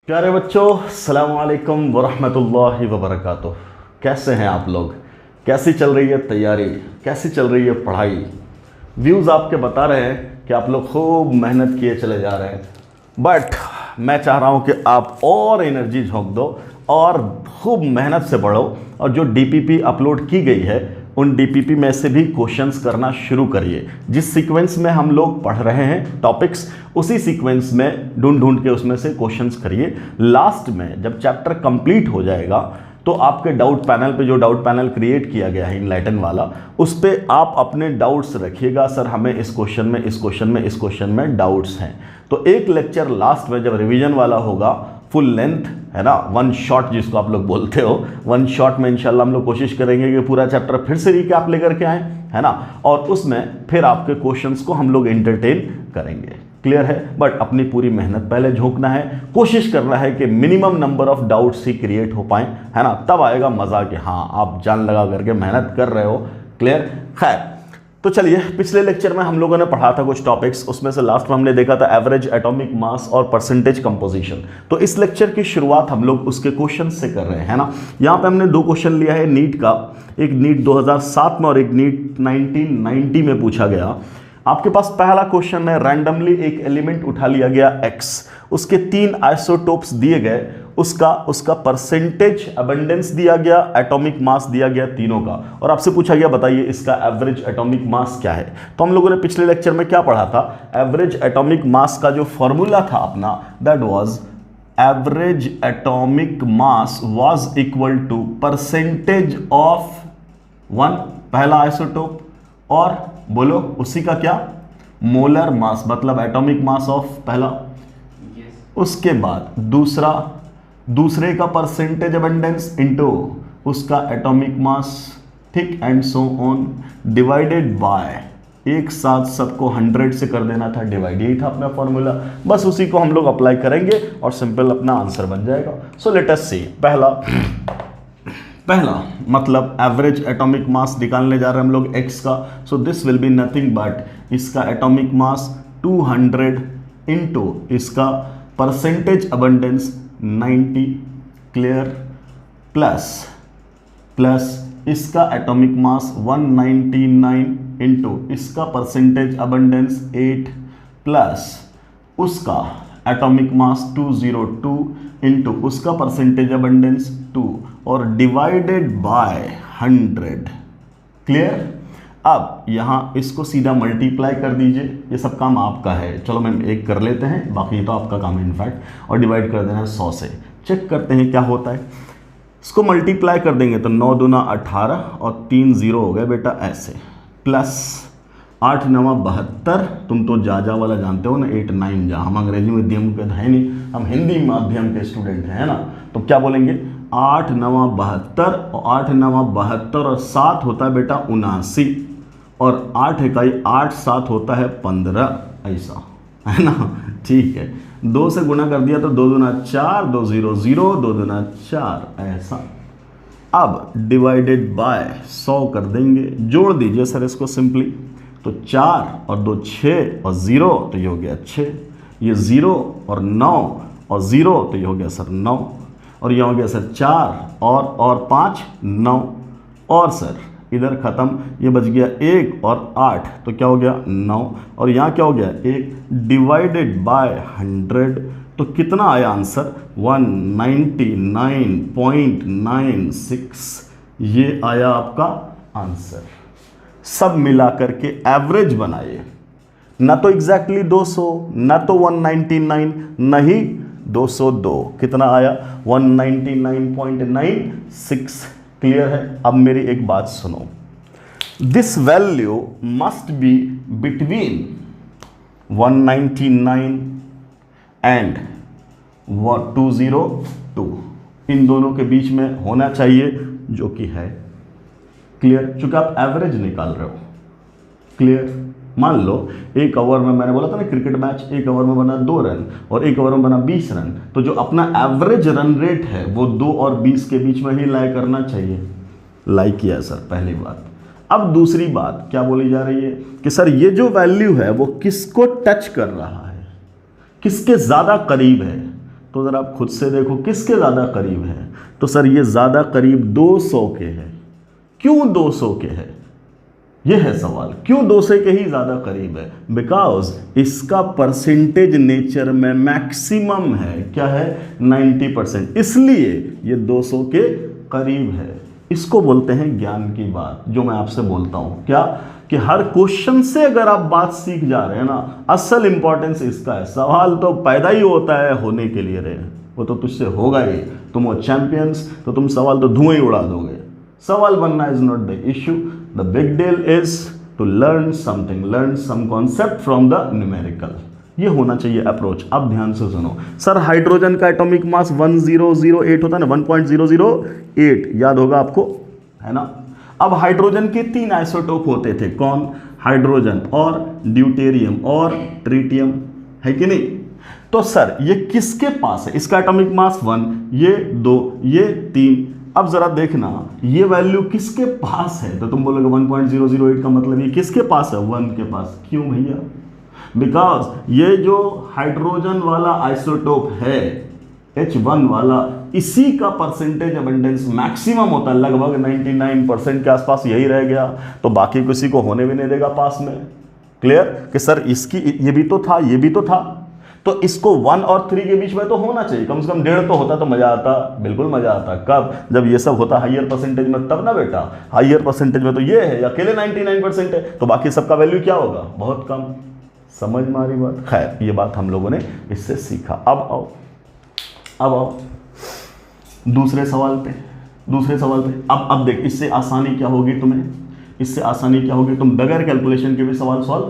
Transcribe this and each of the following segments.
प्यारे बच्चों, अस्सलाम वालेकुम वरहमतुल्लाहि वबरकातुह। कैसे हैं आप लोग? कैसी चल रही है तैयारी? कैसी चल रही है पढ़ाई? व्यूज़ आपके बता रहे हैं कि आप लोग खूब मेहनत किए चले जा रहे हैं, बट मैं चाह रहा हूं कि आप और एनर्जी झोंक दो और खूब मेहनत से पढ़ो। और जो डीपीपी अपलोड की गई है उन डीपीपी में से भी क्वेश्चंस करना शुरू करिए। जिस सीक्वेंस में हम लोग पढ़ रहे हैं टॉपिक्स, उसी सीक्वेंस में ढूंढ ढूंढ के उसमें से क्वेश्चंस करिए। लास्ट में जब चैप्टर कंप्लीट हो जाएगा तो आपके डाउट पैनल पे, जो डाउट पैनल क्रिएट किया गया है इनलाइटन वाला, उस पर आप अपने डाउट्स रखिएगा। सर हमें इस क्वेश्चन में, इस क्वेश्चन में, इस क्वेश्चन में डाउट्स हैं। तो एक लेक्चर लास्ट में जब रिवीजन वाला होगा, फुल लेंथ है ना, वन शॉट जिसको आप लोग बोलते हो, वन शॉट में इंशाल्लाह हम लोग कोशिश करेंगे कि पूरा चैप्टर फिर से रिकैप लेकर के आए, है ना, और उसमें फिर आपके क्वेश्चंस को हम लोग एंटरटेन करेंगे। क्लियर है? बट अपनी पूरी मेहनत पहले झोंकना है, कोशिश करना है कि minimum number of doubts he create हो पाए, है ना, तब आएगा मजा कि हाँ आप जान लगा करके मेहनत कर रहे हो। क्लियर? खैर, तो चलिए, पिछले लेक्चर में हम लोगों ने पढ़ा था कुछ टॉपिक्स, उसमें से लास्ट में हमने देखा था एवरेज एटॉमिक मास और परसेंटेज कंपोजिशन। तो इस लेक्चर की शुरुआत हम लोग उसके क्वेश्चन से कर रहे हैं, है ना। यहाँ पे हमने दो क्वेश्चन लिया है नीट का, एक नीट 2007 में और एक नीट 1990 में पूछा गया। आपके पास पहला क्वेश्चन है, रैंडमली एक एलिमेंट उठा लिया गया x, उसके 3 आइसोटोप्स दिए गए, उसका परसेंटेज अबंडेंस दिया गया, एटॉमिक मास दिया गया तीनों का, और आपसे पूछा गया बताइए इसका एवरेज एटॉमिक मास क्या है। तो हम लोगों ने पिछले लेक्चर में क्या पढ़ा था? एवरेज एटॉमिक मास का जो फॉर्मूला था अपना, that was average atomic mass was equal to percentage of one, पहला आइसोटोप, और बोलो उसी का क्या, मोलर मास, मतलब एटॉमिक मास ऑफ पहला, उसके बाद दूसरे का परसेंटेज अबंडेंस इनटू उसका एटॉमिक मास, ठीक, and so on, divided by, एक साथ सबको 100 से कर देना था डिवाइड, यही था अपना फॉर्मूला। बस उसी को हम लोग अप्लाई करेंगे और सिंपल अपना आंसर बन जाएगा। सो लेट अस सी, पहला मतलब एवरेज एटॉमिक मास निकालने जा रहे हैं हम लोग x का। So this will be nothing but इसका एटॉमिक मास 200 इंटू इसका परसेंटेज अबंडेंस 90, क्लियर, प्लस इसका एटॉमिक मास 199 इंटू इसका परसेंटेज अबंडेंस 8, प्लस उसका एटॉमिक मास 202 इंटू उसका परसेंटेज अबंडेंस 2 और डिवाइडेड बाय 100। क्लियर? अब यहाँ इसको सीधा मल्टीप्लाई कर दीजिए, ये सब काम आपका है। चलो मैम एक कर लेते हैं, बाकी तो आपका काम है इनफैक्ट, और डिवाइड कर देना है 100 से। चेक करते हैं क्या होता है। इसको मल्टीप्लाई कर देंगे तो 9 दूना 18 और 3 0 हो गए बेटा ऐसे, प्लस 8 9 72, तुम तो जा वाला जानते हो ना, 8 9 जा, हम अंग्रेजी माध्यम के है नहीं, हम हिंदी माध्यम के स्टूडेंट हैं, है ना। तो क्या बोलेंगे, 8 9 72 और 8 9 72 और 7 होता है बेटा 79, और 8 इकाई 8 7 होता है 15, ऐसा है ना। ठीक है, 2 से गुना कर दिया तो 2 दूना 4, 2 0 0, 2 दूना 4, ऐसा। अब डिवाइडेड बाय 100 कर देंगे, जोड़ दीजिए सर इसको सिंपली, तो 4 और 2 6 और 0, तो ये हो गया 6, ये 0 और 9 और 0, तो ये हो गया सर 9, और ये हो गया सर 4 और 5 9, और सर इधर ख़त्म, ये बच गया 1 और 8, तो क्या हो गया 9, और यहाँ क्या हो गया 1, डिवाइडेड बाय 100, तो कितना आया आंसर 199.96, ये आया आपका आंसर। सब मिला करके एवरेज बनाइए, ना तो एग्जैक्टली 200, ना तो 199, नहीं 202, कितना आया 199.96। क्लियर है? अब मेरी एक बात सुनो, this value must be between 199 and 202, इन दोनों के बीच में होना चाहिए, जो कि है। क्लियर? चूंकि आप एवरेज निकाल रहे हो। क्लियर? मान लो एक ओवर में, मैंने बोला था ना क्रिकेट मैच, एक ओवर में बना 2 रन और एक ओवर में बना 20 रन, तो जो अपना एवरेज रन रेट है वो 2 और 20 के बीच में ही लाई करना चाहिए। लाई किया सर, पहली बात। अब दूसरी बात क्या बोली जा रही है कि सर ये जो वैल्यू है वो किसको टच कर रहा है, किसके ज़्यादा करीब है। तो ज़रा आप खुद से देखो किसके ज़्यादा करीब है। तो सर ये ज़्यादा करीब 200 के है। क्यों 200 के है, ये है सवाल। क्यों 200 के ही ज़्यादा करीब है? बिकॉज इसका परसेंटेज नेचर में मैक्सिमम है। क्या है? 90%, इसलिए ये 200 के करीब है। इसको बोलते हैं ज्ञान की बात, जो मैं आपसे बोलता हूँ क्या, कि हर क्वेश्चन से अगर आप बात सीख जा रहे हैं ना, असल इंपॉर्टेंस इसका है। सवाल तो पैदा ही होता है होने के लिए, रहे वो तो तुझसे होगा ही। तुम हो चैंपियंस, तो तुम सवाल तो धुआं ही उड़ा दोगे। सवाल बनना is not the issue, the big deal is to learn something, learn some concept from the numerical. ये होना चाहिए अप्रोच। अब ध्यान से सुनो सर, हाइड्रोजन का एटॉमिक मास 1008 होता है ना, 1.008 याद होगा आपको, है ना। अब हाइड्रोजन के 3 आइसोटोप होते थे, कौन? हाइड्रोजन और ड्यूटेरियम और ट्रिटियम, है कि नहीं। तो सर ये किसके पास है? इसका एटॉमिक मास 1, ये 2, ये 3। अब जरा देखना ये वैल्यू किसके पास है, तो तुम बोलोगे 1.008 का मतलब ये किसके पास है? 1 के पास। क्यों भैया? बिकॉज ये जो हाइड्रोजन वाला आइसोटोप है H1 वाला, इसी का परसेंटेज अबंडेंस मैक्सिमम होता है, लगभग 99% के आसपास यही रह गया, तो बाकी किसी को होने भी नहीं देगा पास में। क्लियर कि सर इसकी ये भी तो था, ये भी तो था, तो इसको 1 और 3 के बीच में तो होना चाहिए, कम से कम 1.5 तो होता तो मजा आता। बिल्कुल मजा आता। कब? जब ये सब होता हाइयर परसेंटेज में, तब ना बेटा। हाइयर परसेंटेज में तो ये है, अकेले 99% है, तो बाकी सबका वैल्यू क्या होगा? बहुत कम। समझ में आ रही बात? खैर ये बात हम लोगों ने इससे सीखा। अब आओ दूसरे सवाल पे। अब देख, इससे आसानी क्या होगी तुम्हें, इससे आसानी क्या होगी, तुम बगैर कैलकुलेशन के भी सवाल सॉल्व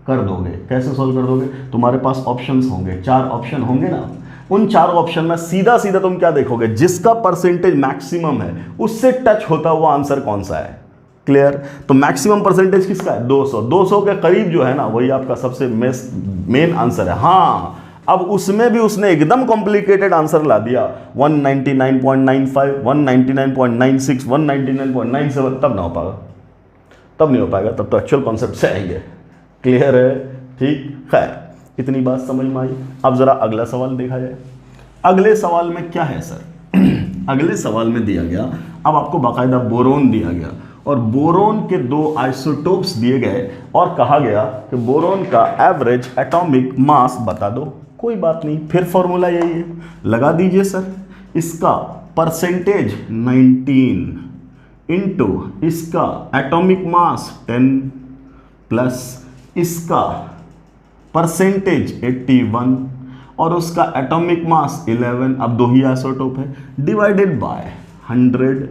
कर दोगे। कैसे सॉल्व कर दोगे? तुम्हारे पास ऑप्शंस होंगे, 4 ऑप्शन होंगे ना। उन 4 ऑप्शन में सीधा सीधा तुम क्या देखोगे, जिसका परसेंटेज मैक्सिमम है उससे टच होता हुआ आंसर कौन सा है। क्लियर? तो मैक्सिमम परसेंटेज किसका है? 200। 200 के करीब जो है ना, वही आपका सबसे मेन आंसर है। हाँ, अब उसमें भी उसने एकदम कॉम्प्लिकेटेड आंसर ला दिया, 199.95, 199.96, 199.97, तब ना हो पाएगा, तब नहीं हो पाएगा, तब तो एक्चुअल कॉन्सेप्ट से आएंगे। क्लियर है? ठीक। खैर इतनी बात समझ में आई। अब जरा अगला सवाल देखा जाए। अगले सवाल में क्या है सर? अगले सवाल में दिया गया, अब आपको बाकायदा बोरोन दिया गया, और बोरोन के 2 आइसोटोप्स दिए गए, और कहा गया कि बोरोन का एवरेज एटॉमिक मास बता दो। कोई बात नहीं, फिर फॉर्मूला यही है, लगा दीजिए सर। इसका परसेंटेज 19 इंटू इसका एटॉमिक मास 10 प्लस इसका परसेंटेज 81 और उसका एटॉमिक मास 11, अब 2 ही आइसोटोप है, डिवाइडेड बाय 100।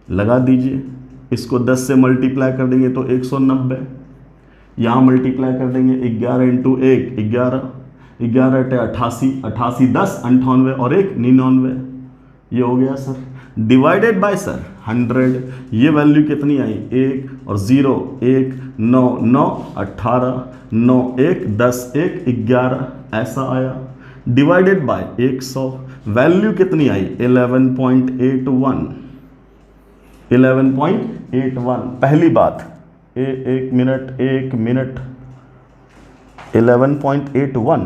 लगा दीजिए, इसको 10 से मल्टीप्लाई कर देंगे तो 190, यहाँ मल्टीप्लाई कर देंगे 11 इंटू 1 11, 11 × 88, 88 10 98 और 1 99, ये हो गया सर। डिवाइडेड बाय सर 100, ये वैल्यू कितनी आई? 1 और 0 1 9 9 18 9 1 10 1 11, ऐसा आया। डिवाइडेड बाय 100, वैल्यू कितनी आई? 11.81, 11.81। पहली बात, एक मिनट 11.81,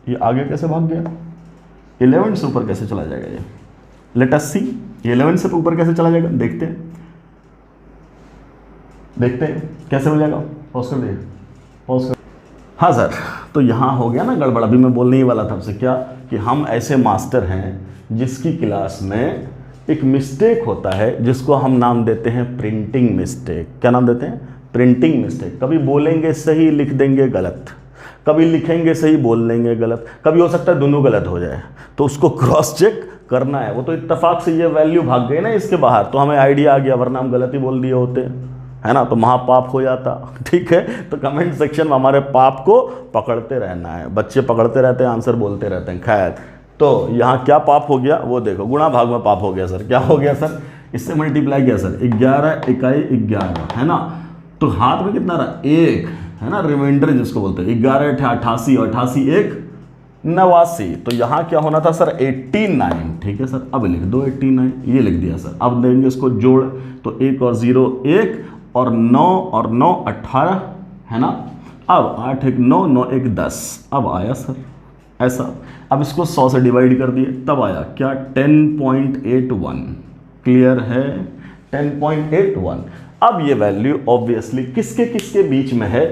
ये आगे कैसे भाग गया? 11 से ऊपर कैसे चला जाएगा ये? लेट अस सी, ये 11 से ऊपर कैसे चला जाएगा? देखते हैं कैसे हो जाएगा। पॉज कर दिए, पॉज कर। हाँ सर, तो यहाँ हो गया ना गड़बड़। अभी मैं बोलने ही वाला था आपसे क्या, कि हम ऐसे मास्टर हैं जिसकी क्लास में एक मिस्टेक होता है जिसको हम नाम देते हैं प्रिंटिंग मिस्टेक। क्या नाम देते हैं? Printing mistake. कभी बोलेंगे सही, लिख देंगे गलत, कभी लिखेंगे सही, बोल देंगे गलत, कभी हो सकता है दोनों गलत हो जाए, तो उसको क्रॉस चेक करना है। वो तो इत्तेफाक से ये वैल्यू भाग गई ना इसके बाहर, तो हमें आइडिया आ गया, वरना हम गलत ही बोल दिए होते, है ना, तो महापाप हो जाता। ठीक है, तो कमेंट सेक्शन में हमारे पाप को पकड़ते रहना है। बच्चे पकड़ते रहते हैं, आंसर बोलते रहते हैं। खैर, तो यहाँ क्या पाप हो गया वो देखो, गुणा भाग में पाप हो गया सर। क्या हो गया सर? इससे मल्टीप्लाई किया सर, 11 इकाई 11, है ना, तो हाथ में कितना रहा? 1, है ना, रिमाइंडर जिसको बोलते हैं। 11 × 88, 88 1 89, तो यहाँ क्या होना था सर? 89। ठीक है सर, अब लिख दो 89, ये लिख दिया सर। अब देंगे इसको जोड़, तो 1 और 0 1 और 9 और 9 18, है ना। अब 8 1 9 9 1 10, अब आया सर। ऐसा। अब इसको 100 से डिवाइड कर दिए, तब आया क्या 10.81। क्लियर है, 10.81। अब ये वैल्यू ऑब्वियसली किसके किसके बीच में है,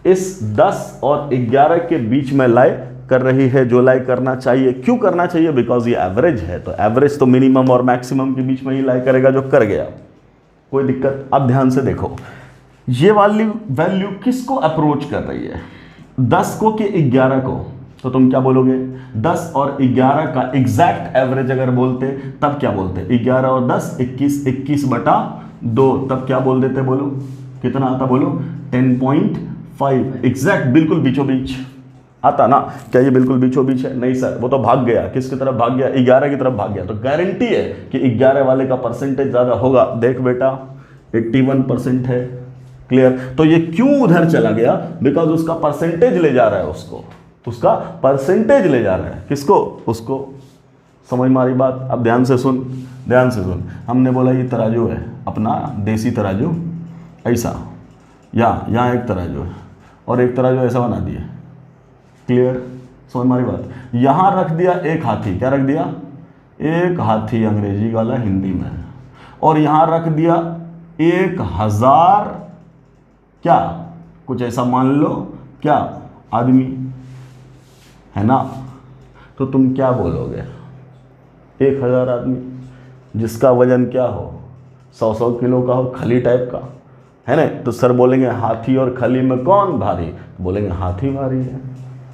इस 10 और 11 के बीच में लाई कर रही है, जो लाई करना चाहिए। क्यों करना चाहिए? बिकॉज ये एवरेज है, तो एवरेज तो मिनिमम और मैक्सिमम के बीच में ही लाई करेगा, जो कर गया, कोई दिक्कत। अब ध्यान से देखो, ये वाली वैल्यू किसको अप्रोच कर रही है, 10 को कि 11 को? तो तुम क्या बोलोगे, 10 और 11 का एग्जैक्ट एवरेज अगर बोलते तब क्या बोलते, 11 और 10 21, 21/2, तब क्या बोल देते, बोलो कितना आता, बोलो 10.5। एग्जैक्ट, बिल्कुल बीचों बीच आता ना। क्या ये बिल्कुल बीचों बीच है? नहीं सर, वो तो भाग गया, किसकी तरफ भाग गया, 11 की तरफ भाग गया। तो गारंटी है कि 11 वाले का परसेंटेज ज्यादा होगा। देख बेटा 81% है। क्लियर? तो ये क्यों उधर चला गया, बिकॉज उसका परसेंटेज ले जा रहा है, उसका परसेंटेज ले जा रहा है, किसको, उसको। समझ में आ रही बात? अब ध्यान से सुन, ध्यान से सुन। हमने बोला ये तराजू है अपना देसी तराजू, ऐसा, यहाँ एक तराजू है और एक तराजू ऐसा बना दिए। क्लियर? समझ में आ रही बात? यहाँ रख दिया एक हाथी, क्या रख दिया, एक हाथी अंग्रेजी वाला हिंदी में, और यहाँ रख दिया 1000, क्या कुछ ऐसा मान लो, क्या आदमी है ना। तो तुम क्या बोलोगे, 1000 आदमी जिसका वजन क्या हो, 100 किलो का हो, खली टाइप का है ना। तो सर बोलेंगे हाथी और खली में कौन भारी, बोलेंगे हाथी भारी है।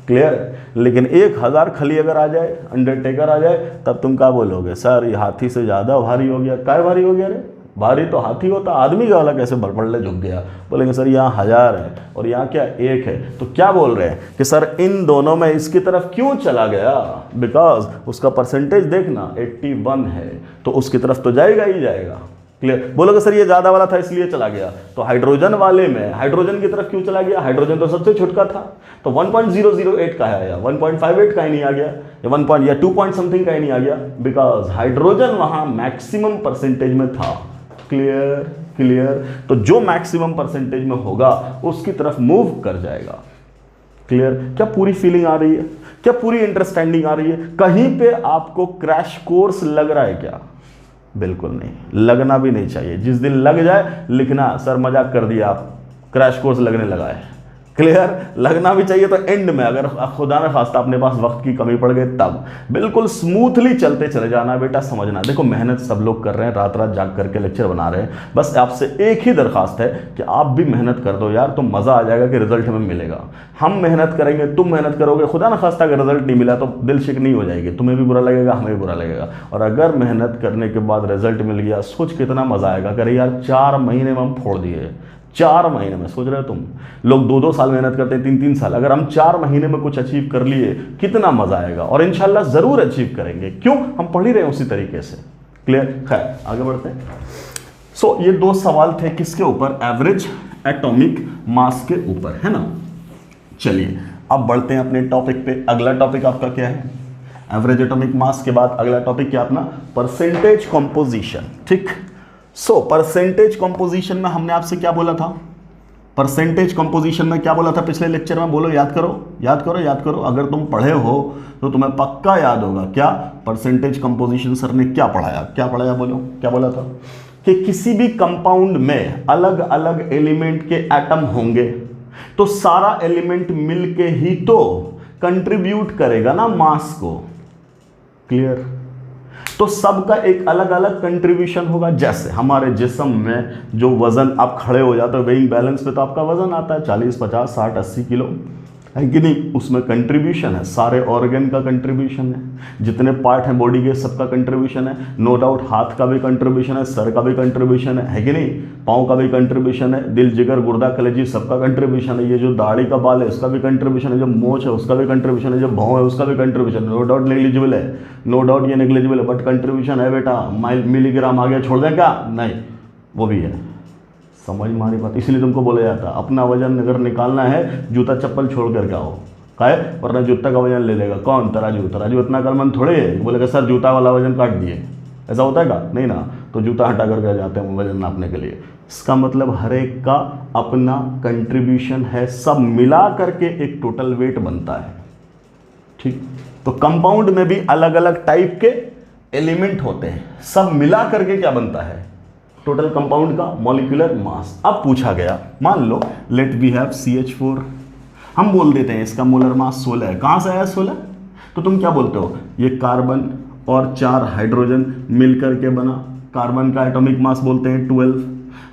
क्लियर? लेकिन 1000 खली अगर आ जाए, अंडरटेकर आ जाए, तब तुम क्या बोलोगे, सर ये हाथी से ज़्यादा भारी हो गया। क्या भारी हो गया रे, भारी तो हाथी होता, आदमी का वाला कैसे बड़बड़ले झुक गया। बोलेंगे सर यहाँ 1000 है और यहाँ क्या 1 है। तो क्या बोल रहे हैं कि सर इन दोनों में इसकी तरफ क्यों चला गया, बिकॉज उसका परसेंटेज देखना 81 है, तो उसकी तरफ तो जाएगा ही जाएगा। क्लियर? बोलोगे सर ये ज़्यादा वाला था इसलिए चला गया। तो हाइड्रोजन वाले में हाइड्रोजन की तरफ क्यों चला गया, हाइड्रोजन तो सबसे छोटा था, तो 1.008 का है, या 1.58 का ही नहीं आ गया, या 1 या 2 पॉइंट समथिंग का ही नहीं आ गया, बिकॉज हाइड्रोजन वहाँ मैक्सिमम परसेंटेज में था। क्लियर? क्लियर? तो जो मैक्सिमम परसेंटेज में होगा उसकी तरफ मूव कर जाएगा। क्लियर? क्या पूरी फीलिंग आ रही है, क्या पूरी अंडरस्टैंडिंग आ रही है? कहीं पे आपको क्रैश कोर्स लग रहा है क्या? बिल्कुल नहीं, लगना भी नहीं चाहिए। जिस दिन लग जाए लिखना सर मजाक कर दिया आप, क्रैश कोर्स लगने लगा है। क्लियर? लगना भी चाहिए तो एंड में, अगर खुदा न खास्ता अपने पास वक्त की कमी पड़ गई तब। बिल्कुल स्मूथली चलते चले जाना बेटा, समझना। देखो मेहनत सब लोग कर रहे हैं, रात रात जाग करके लेक्चर बना रहे हैं, बस आपसे एक ही दरखास्त है कि आप भी मेहनत कर दो यार, तो मज़ा आ जाएगा कि रिजल्ट हमें मिलेगा। हम मेहनत करेंगे, तुम मेहनत करोगे, खुदा न खास्ता अगर रिजल्ट नहीं मिला तो दिल शिकनी हो जाएगी, तुम्हें भी बुरा लगेगा, हमें भी बुरा लगेगा। और अगर मेहनत करने के बाद रिजल्ट मिल गया, सोच कितना मज़ा आएगा। अरे यार 4 महीने में हम फोड़ दिए, 4 महीने में। सोच रहे हो तुम लोग 2-2 साल मेहनत करते हैं, 3-3 साल, अगर हम 4 महीने में कुछ अचीव कर लिए, कितना मजा आएगा। और इंशाल्लाह जरूर अचीव करेंगे, क्यों, हम पढ़ ही रहे हैं उसी तरीके से। क्लियर? खैर आगे बढ़ते हैं। सो ये 2 सवाल थे किसके ऊपर, एवरेज एटॉमिक मास के ऊपर, है ना। चलिए अब बढ़ते हैं अपने टॉपिक पे। अगला टॉपिक आपका क्या है, एवरेज एटॉमिक मास के बाद अगला टॉपिक क्या अपना, परसेंटेज कंपोजिशन। ठीक। सो परसेंटेज कंपोजिशन में हमने आपसे क्या बोला था, परसेंटेज कंपोजिशन में क्या बोला था पिछले लेक्चर में, बोलो, याद करो याद करो याद करो। अगर तुम पढ़े हो तो तुम्हें पक्का याद होगा। क्या परसेंटेज कंपोजिशन सर ने क्या पढ़ाया, क्या पढ़ाया, बोलो क्या बोला था, कि किसी भी कंपाउंड में अलग अलग एलिमेंट के एटम होंगे तो सारा एलिमेंट मिलके ही तो कंट्रीब्यूट करेगा ना मास को। क्लियर? तो सबका एक अलग अलग कंट्रीब्यूशन होगा। जैसे हमारे जिस्म में जो वजन आप खड़े हो जाते हो वेइंग बैलेंस पे, तो आपका वजन आता है 40, 50, 60, 80 किलो, है कि नहीं। उसमें कंट्रीब्यूशन है, सारे ऑर्गन का कंट्रीब्यूशन है, जितने पार्ट हैं बॉडी के सबका कंट्रीब्यूशन है। नो डाउट हाथ का भी कंट्रीब्यूशन है, सर का भी कंट्रीब्यूशन है कि नहीं, पाँव का भी कंट्रीब्यूशन है, दिल जिगर गुर्दा कलेजी सबका कंट्रीब्यूशन है। ये जो दाढ़ी का बाल है उसका भी कंट्रीब्यूशन है, जो मोच है उसका भी कंट्रीब्यूशन है, जो भौं है उसका भी कंट्रीब्यूशन है। नो डाउट नेग्लिजिबल है, नो डाउट ये नेग्लिजिबल है, बट कंट्रीब्यूशन है बेटा। मिलीग्राम आ गया छोड़ दें क्या, नहीं, वो भी है। समझ मारी बात। इसलिए तुमको बोला जाता है अपना वजन अगर निकालना है जूता चप्पल छोड़ कर आओ, काहे, वरना जूता का वजन ले लेगा कौन, तराजू। तराजू इतना कलमंद थोड़े है, बोलेगा सर जूता वाला वजन काट दिए, ऐसा होता है क्या, नहीं ना। तो जूता हटा करके जाते हैं वजन नापने के लिए। इसका मतलब हर एक का अपना कंट्रीब्यूशन है, सब मिला करके एक टोटल वेट बनता है। ठीक। तो कंपाउंड में भी अलग अलग टाइप के एलिमेंट होते हैं, सब मिला करके क्या बनता है, टोटल कंपाउंड का मॉलिक्यूलर मास। अब पूछा गया, मान लो लेट वी हैव CH4, हम बोल देते हैं इसका मोलर मास 16 है। कहाँ से आया 16? तो तुम क्या बोलते हो, ये कार्बन और 4 हाइड्रोजन मिलकर के बना। कार्बन का एटॉमिक मास बोलते हैं 12,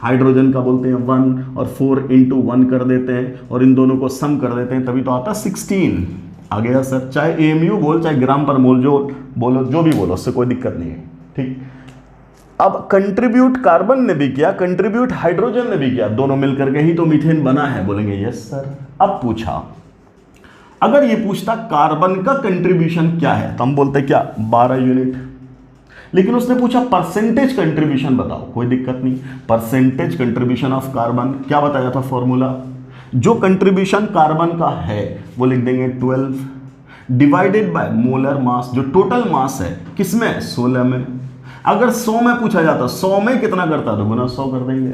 हाइड्रोजन का बोलते हैं 1, और 4 × 1 कर देते हैं और इन दोनों को सम कर देते हैं, तभी तो आता 16 आ गया सर। चाहे AMU बोल, चाहे ग्राम पर मोल जो बोलो, जो भी बोलो, उससे कोई दिक्कत नहीं है, ठीक। अब कंट्रीब्यूट कार्बन ने भी किया, कंट्रीब्यूट हाइड्रोजन ने भी किया, दोनों मिलकर के ही तो मीथेन बना है। बोलेंगे यस सर। अब पूछा, अगर ये पूछता कार्बन का कंट्रीब्यूशन क्या है, तो हम बोलते क्या 12 यूनिट। लेकिन उसने पूछा परसेंटेज कंट्रीब्यूशन बताओ, कोई दिक्कत नहीं। परसेंटेज कंट्रीब्यूशन ऑफ कार्बन क्या बताया था फॉर्मूला, जो कंट्रीब्यूशन कार्बन का है वो लिख देंगे 12 डिवाइडेड बाय मोलर मास, जो टोटल मास है किसमें, 16 में। अगर 100 में पूछा जाता 100 में कितना करता तो गुना 100 कर देंगे।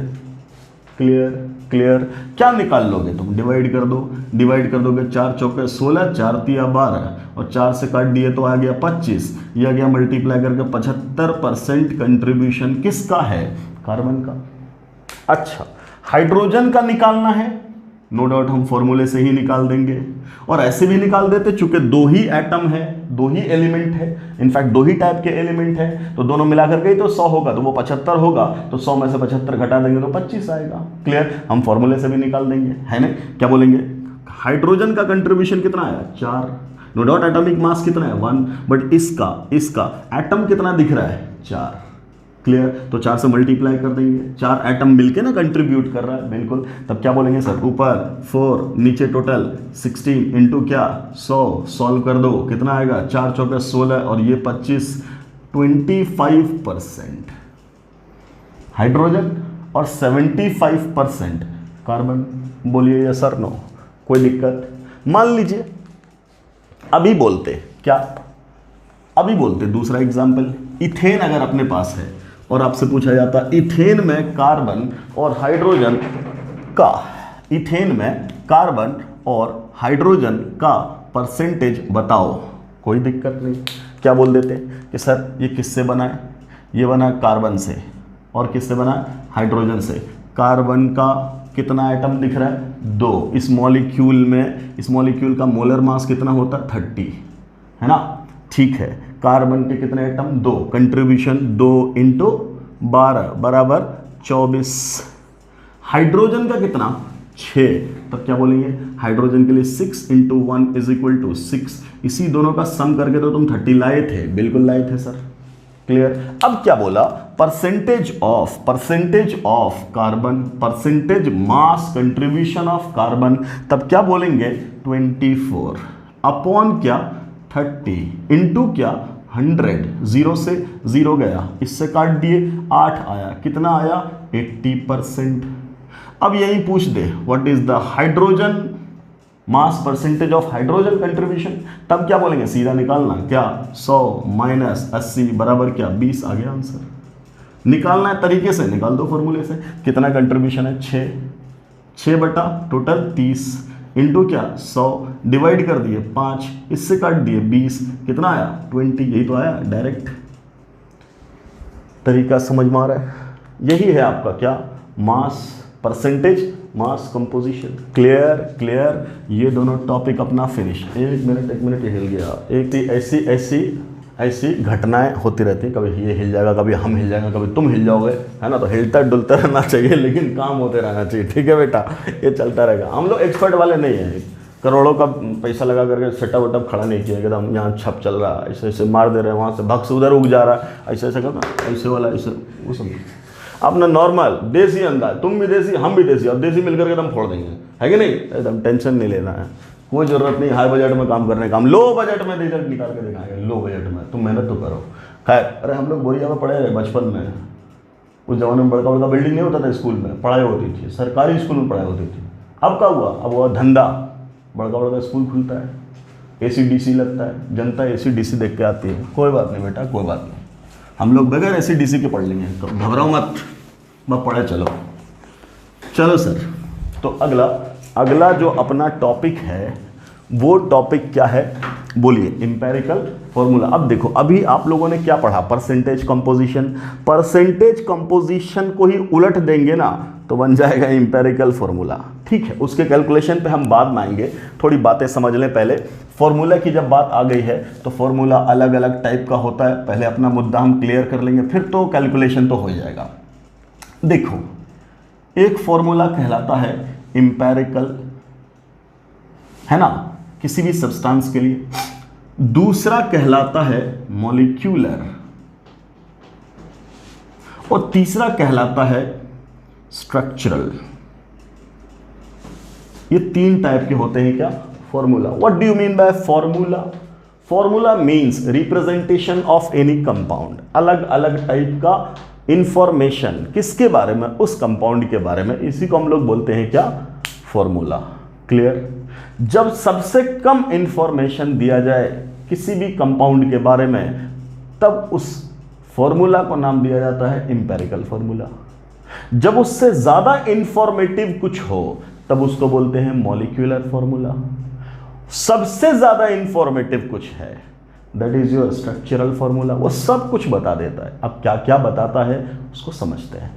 Clear clear. क्या निकाल लोगे तुम, डिवाइड कर दो, डिवाइड कर दोगे 4 चौके 16, 4 तिया 12 और 4 से काट दिए तो आ गया 25, यह गया मल्टीप्लाई करके 75% कंट्रीब्यूशन किसका है, कार्बन का। अच्छा, हाइड्रोजन का निकालना है, नो डाउट हम फॉर्मूले से ही निकाल देंगे, और ऐसे भी निकाल देते चूंकि 2 ही एटम है, 2 ही एलिमेंट है, इनफैक्ट 2 ही टाइप के एलिमेंट है, तो दोनों मिलाकर के ही तो 100 होगा, तो वो 75 होगा, तो 100 में से 75 घटा देंगे तो 25 आएगा। क्लियर, हम फॉर्मूले से भी निकाल देंगे, है ना। क्या बोलेंगे, हाइड्रोजन का कंट्रीब्यूशन कितना आया 4, नो डाउट एटॉमिक मास कितना है 1, बट इसका एटम कितना दिख रहा है 4। क्लियर, तो 4 से मल्टीप्लाई कर देंगे, 4 एटम मिलके ना कंट्रीब्यूट कर रहा है, बिल्कुल। तब क्या बोलेंगे सर, ऊपर 4 नीचे टोटल 16 इंटू क्या 100, सॉल्व कर दो, कितना आएगा 4 चौके 16 और ये 25, 25% हाइड्रोजन और 75% कार्बन। बोलिए यस सर नो, कोई दिक्कत। मान लीजिए अभी बोलते क्या, अभी बोलते दूसरा एग्जाम्पल, इथेन अगर अपने पास है और आपसे पूछा जाता इथेन में कार्बन और हाइड्रोजन का, इथेन में कार्बन और हाइड्रोजन का परसेंटेज बताओ, कोई दिक्कत नहीं। क्या बोल देते कि सर ये किससे बना है, ये बना कार्बन से, और किससे बना है, हाइड्रोजन से। कार्बन का कितना एटम दिख रहा है 2, इस मॉलिक्यूल में, इस मॉलिक्यूल का मोलर मास कितना होता है 30, है ना, ठीक है। कार्बन के कितने एटम 2, कंट्रीब्यूशन 2 × 12 बराबर 24। हाइड्रोजन का कितना 6, तब क्या बोलेंगे, हाइड्रोजन के लिए 6 × 1 = 6। इसी दोनों का सम करके तो तुम 30 लाए थे, बिल्कुल लाए थे सर। क्लियर। अब क्या बोला, percentage of carbon, percentage mass contribution of carbon, तब क्या बोलेंगे 24 अपॉन क्या 30 इंटू क्या 100, 0 से 0 गया, इससे काट दिए 8 आया, कितना आया 80%। अब यही पूछ दे what is the hydrogen mass percentage of hydrogen contribution, तब क्या बोलेंगे, सीधा निकालना क्या 100 - 80 बराबर क्या 20 आ गया आंसर। निकालना है तरीके से निकाल दो फॉर्मूले से, कितना कंट्रीब्यूशन है 6 बटा टोटल 30 इंटू क्या 100 डिवाइड कर दिए 5, इससे काट दिए 20, कितना आया 20, यही तो आया डायरेक्ट। तरीका समझ में आ रहा है, यही है आपका क्या mass percentage mass composition. Clear, ये दोनों टॉपिक अपना फिनिश। एक मिनट हिल गया, एक ऐसी घटनाएं होती रहती हैं, कभी ये हिल जाएगा, कभी हम हिल जाएगा, कभी तुम हिल जाओगे, है ना। तो हिलता डुलता रहना चाहिए, लेकिन काम होते रहना चाहिए, ठीक है बेटा, ये चलता रहेगा। हम लोग एक्सपर्ट वाले नहीं हैं, करोड़ों का पैसा लगा करके सेटअप वेटअप खड़ा नहीं किया, एकदम यहाँ छप चल रहा है, ऐसे मार दे रहे हैं, वहाँ से भग से उधर उग जा रहा है, ऐसे करना, ऐसे वाला ऐसे, वो सब अपना नॉर्मल देसी अंदाज, तुम भी देसी हम भी देसी, अब देसी मिलकर के एकदम फोड़ देंगे, है कि नहीं, एकदम टेंशन नहीं लेना है, कोई ज़रूरत नहीं हाई बजट में काम करने का, हम लो बजट में रिजल्ट निकाल के दिखाएंगे, लो बजट में तुम मेहनत तो करो। खैर, अरे हम लोग बोरिया में पढ़े रहे बचपन में, उस जमाने में बड़का बड़का बिल्डिंग नहीं होता था, स्कूल में पढ़ाई होती थी, सरकारी स्कूल में पढ़ाई होती थी। अब क्या हुआ, अब हुआ धंधा, बड़का बड़का स्कूल खुलता है, AC/DC लगता है, जनता AC/DC देख के आती है। कोई बात नहीं बेटा, कोई बात नहीं, हम लोग बगैर AC/DC के पढ़ लेंगे, तो घबराओ मत, बस पढ़े चलो सर। तो अगला जो अपना टॉपिक है वो टॉपिक क्या है बोलिए, इंपेरिकल फॉर्मूला। अब देखो अभी आप लोगों ने क्या पढ़ा, परसेंटेज कंपोजिशन। परसेंटेज कंपोजिशन को ही उलट देंगे ना तो बन जाएगा इंपेरिकल फॉर्मूला। ठीक है, उसके कैलकुलेशन पे हम बाद में आएंगे, थोड़ी बातें समझ लें पहले। फॉर्मूला की जब बात आ गई है तो फॉर्मूला अलग अलग टाइप का होता है, पहले अपना मुद्दा हम क्लियर कर लेंगे, फिर तो कैलकुलेशन तो हो जाएगा। देखो एक फॉर्मूला कहलाता है इंपेरिकल, है ना, किसी भी सब्सटेंस के लिए। दूसरा कहलाता है मॉलिक्यूलर और तीसरा कहलाता है स्ट्रक्चरल। ये तीन टाइप के होते हैं क्या, formula. What do you mean by formula? Formula means representation of any compound, अलग अलग टाइप का इंफॉर्मेशन किसके बारे में, उस कंपाउंड के बारे में, इसी को हम लोग बोलते हैं क्या, फॉर्मूला। क्लियर? जब सबसे कम इंफॉर्मेशन दिया जाए किसी भी कंपाउंड के बारे में तब उस फॉर्मूला को नाम दिया जाता है इंपेरिकल फॉर्मूला। जब उससे ज्यादा इंफॉर्मेटिव कुछ हो तब उसको बोलते हैं मॉलिक्यूलर फॉर्मूला। सबसे ज्यादा इंफॉर्मेटिव कुछ है that is your structural formula, वो सब कुछ बता देता है। अब क्या क्या बताता है उसको समझते हैं।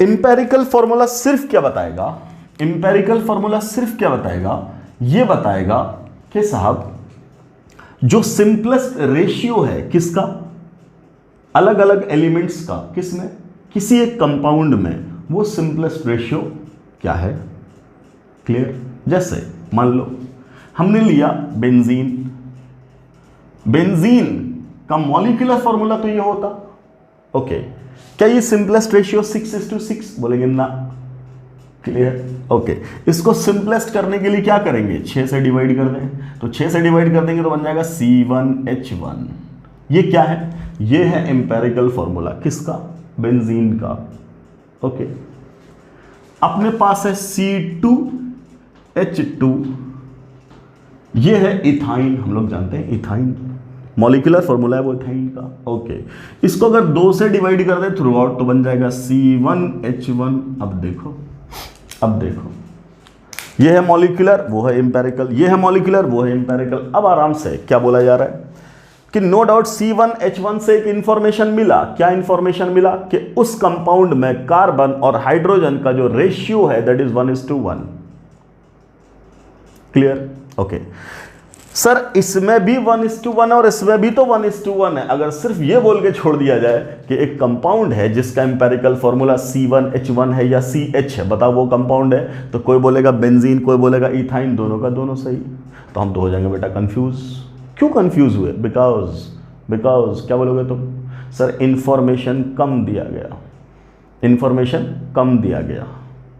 इंपेरिकल फॉर्मूला सिर्फ क्या बताएगा, इंपेरिकल फॉर्मूला सिर्फ क्या बताएगा, ये बताएगा कि साहब जो सिंपलेस्ट रेशियो है किसका, अलग अलग एलिमेंट्स का, किसमें, किसी एक कंपाउंड में, वो सिंपलेस्ट रेशियो क्या है। क्लियर? जैसे मान लो हमने लिया बेंजीन, बेंजीन का मॉलिक्यूलर फॉर्मूला तो ये होता, ओके, क्या ये सिंपलेस्ट रेशियो 6:6 बोलेंगे ना। क्लियर? ओके, इसको सिंपलेस्ट करने के लिए क्या करेंगे, 6 से डिवाइड कर दें, तो 6 से डिवाइड कर देंगे तो बन जाएगा C1H1। ये क्या है, ये है एम्पेरिकल फॉर्मूला किसका, बेंजीन का। ओके, अपने पास है C2H2, ये है इथाइन, हम लोग जानते हैं इथाइन, मॉलिक्यूलर फॉर्मूला है वो इथाइन का। ओके, इसको अगर 2 से डिवाइड कर दें थ्रू आउट तो बन जाएगा C1H1। अब देखो ये है मॉलिक्यूलर, वो है एम्पेरिकल, ये है मॉलिक्यूलर, वो है एम्पेरिकल। अब आराम से क्या बोला जा रहा है कि नो डाउट C1H1 से एक इंफॉर्मेशन मिला। क्या इंफॉर्मेशन मिला कि उस कंपाउंड में कार्बन और हाइड्रोजन का जो रेशियो है that is 1:1। Clear? Okay sir, इसमें भी 1:1 और इसमें भी तो 1:1 है। अगर सिर्फ ये बोल के छोड़ दिया जाए कि एक कंपाउंड है जिसका एम्पेरिकल फॉर्मूला C1H1 है या CH है, बताओ वो कंपाउंड है, तो कोई बोलेगा बेंजीन, कोई बोलेगा इथाइन, दोनों का दोनों सही, तो हम तो हो जाएंगे बेटा कंफ्यूज। क्यों कंफ्यूज हुए? बिकॉज क्या बोलोगे तुम, सर इंफॉर्मेशन कम दिया गया, इंफॉर्मेशन कम दिया गया।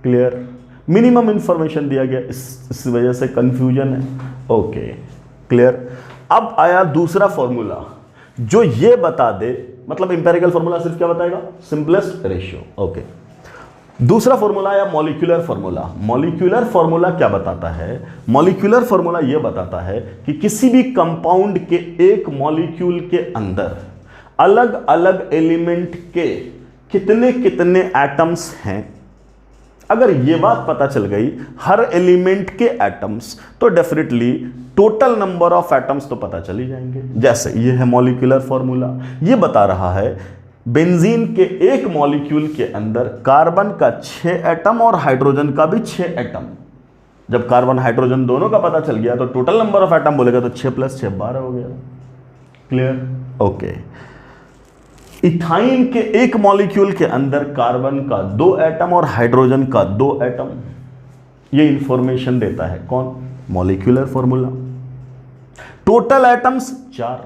क्लियर? मिनिमम इंफॉर्मेशन दिया गया, इस वजह से कंफ्यूजन है। Okay clear? अब आया दूसरा फॉर्मूला जो ये बता दे, मतलब इंपेरिकल फॉर्मूला सिर्फ क्या बताएगा, सिंपलेस्ट रेशियो। ओके, दूसरा फॉर्मूला आया मॉलिक्यूलर फॉर्मूला। मॉलिक्यूलर फॉर्मूला क्या बताता है, मॉलिक्यूलर फॉर्मूला ये बताता है कि किसी भी कंपाउंड के एक मॉलिक्यूल के अंदर अलग अलग एलिमेंट के कितने कितने एटम्स हैं। अगर ये बात पता चल गई हर एलिमेंट के एटम्स, तो definitely total number of atoms तो पता चल ही जाएंगे। जैसे ये है मॉलिक्यूलर फॉर्मूला, ये बता रहा है बेंजीन के एक मॉलिक्यूल के अंदर कार्बन का 6 एटम और हाइड्रोजन का भी 6 एटम। जब कार्बन हाइड्रोजन दोनों का पता चल गया तो टोटल नंबर ऑफ एटम बोलेगा तो 6 + 6 12 हो गया। क्लियर? ओके, इथाइन के एक मॉलिक्यूल के अंदर कार्बन का 2 एटम और हाइड्रोजन का 2 एटम। ये इंफॉर्मेशन देता है कौन, molecular formula. Total atoms 4।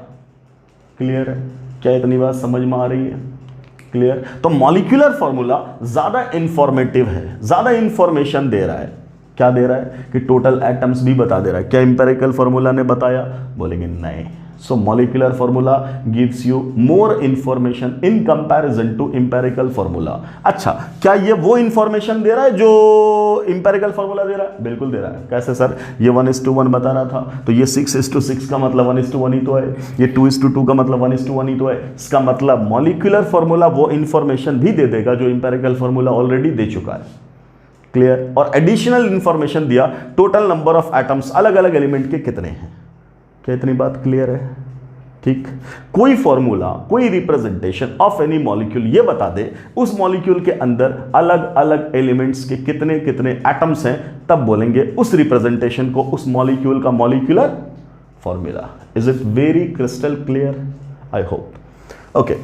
Clear है? क्या इतनी बात समझ में आ रही है? क्लियर? तो मॉलिक्यूलर फॉर्मूला ज्यादा इंफॉर्मेटिव है, ज्यादा इंफॉर्मेशन दे रहा है। क्या दे रहा है कि टोटल एटम्स भी बता दे रहा है। क्या इंपेरिकल फॉर्मूला ने बताया? बोलेंगे नहीं। So molecular formula gives you more information in comparison to empirical formula. अच्छा, क्या ये वो इंफॉर्मेशन दे रहा है जो इंपेरिकल फॉर्मूला दे रहा है? बिल्कुल दे रहा है। कैसे सर? ये 1:1 बता रहा था, तो ये 6:6 का मतलब 1:1 ही तो है, ये 2:2 का मतलब 1:1 ही तो है। इसका मतलब मॉलिक्यूलर फॉर्मूला वो इंफॉर्मेशन भी दे देगा जो इंपेरिकल फॉर्मूला ऑलरेडी दे चुका है। क्लियर, और एडिशनल इंफॉर्मेशन दिया टोटल नंबर ऑफ एटम्स अलग अलग एलिमेंट के कितने हैं। क्या इतनी बात क्लियर है? ठीक, कोई फॉर्मूला, कोई रिप्रेजेंटेशन ऑफ एनी मॉलिक्यूल ये बता दे उस मॉलिक्यूल के अंदर अलग अलग एलिमेंट्स के कितने कितने एटम्स हैं, तब बोलेंगे उस रिप्रेजेंटेशन को उस मॉलिक्यूल का molecular formula. Is it very crystal clear? I hope. Okay,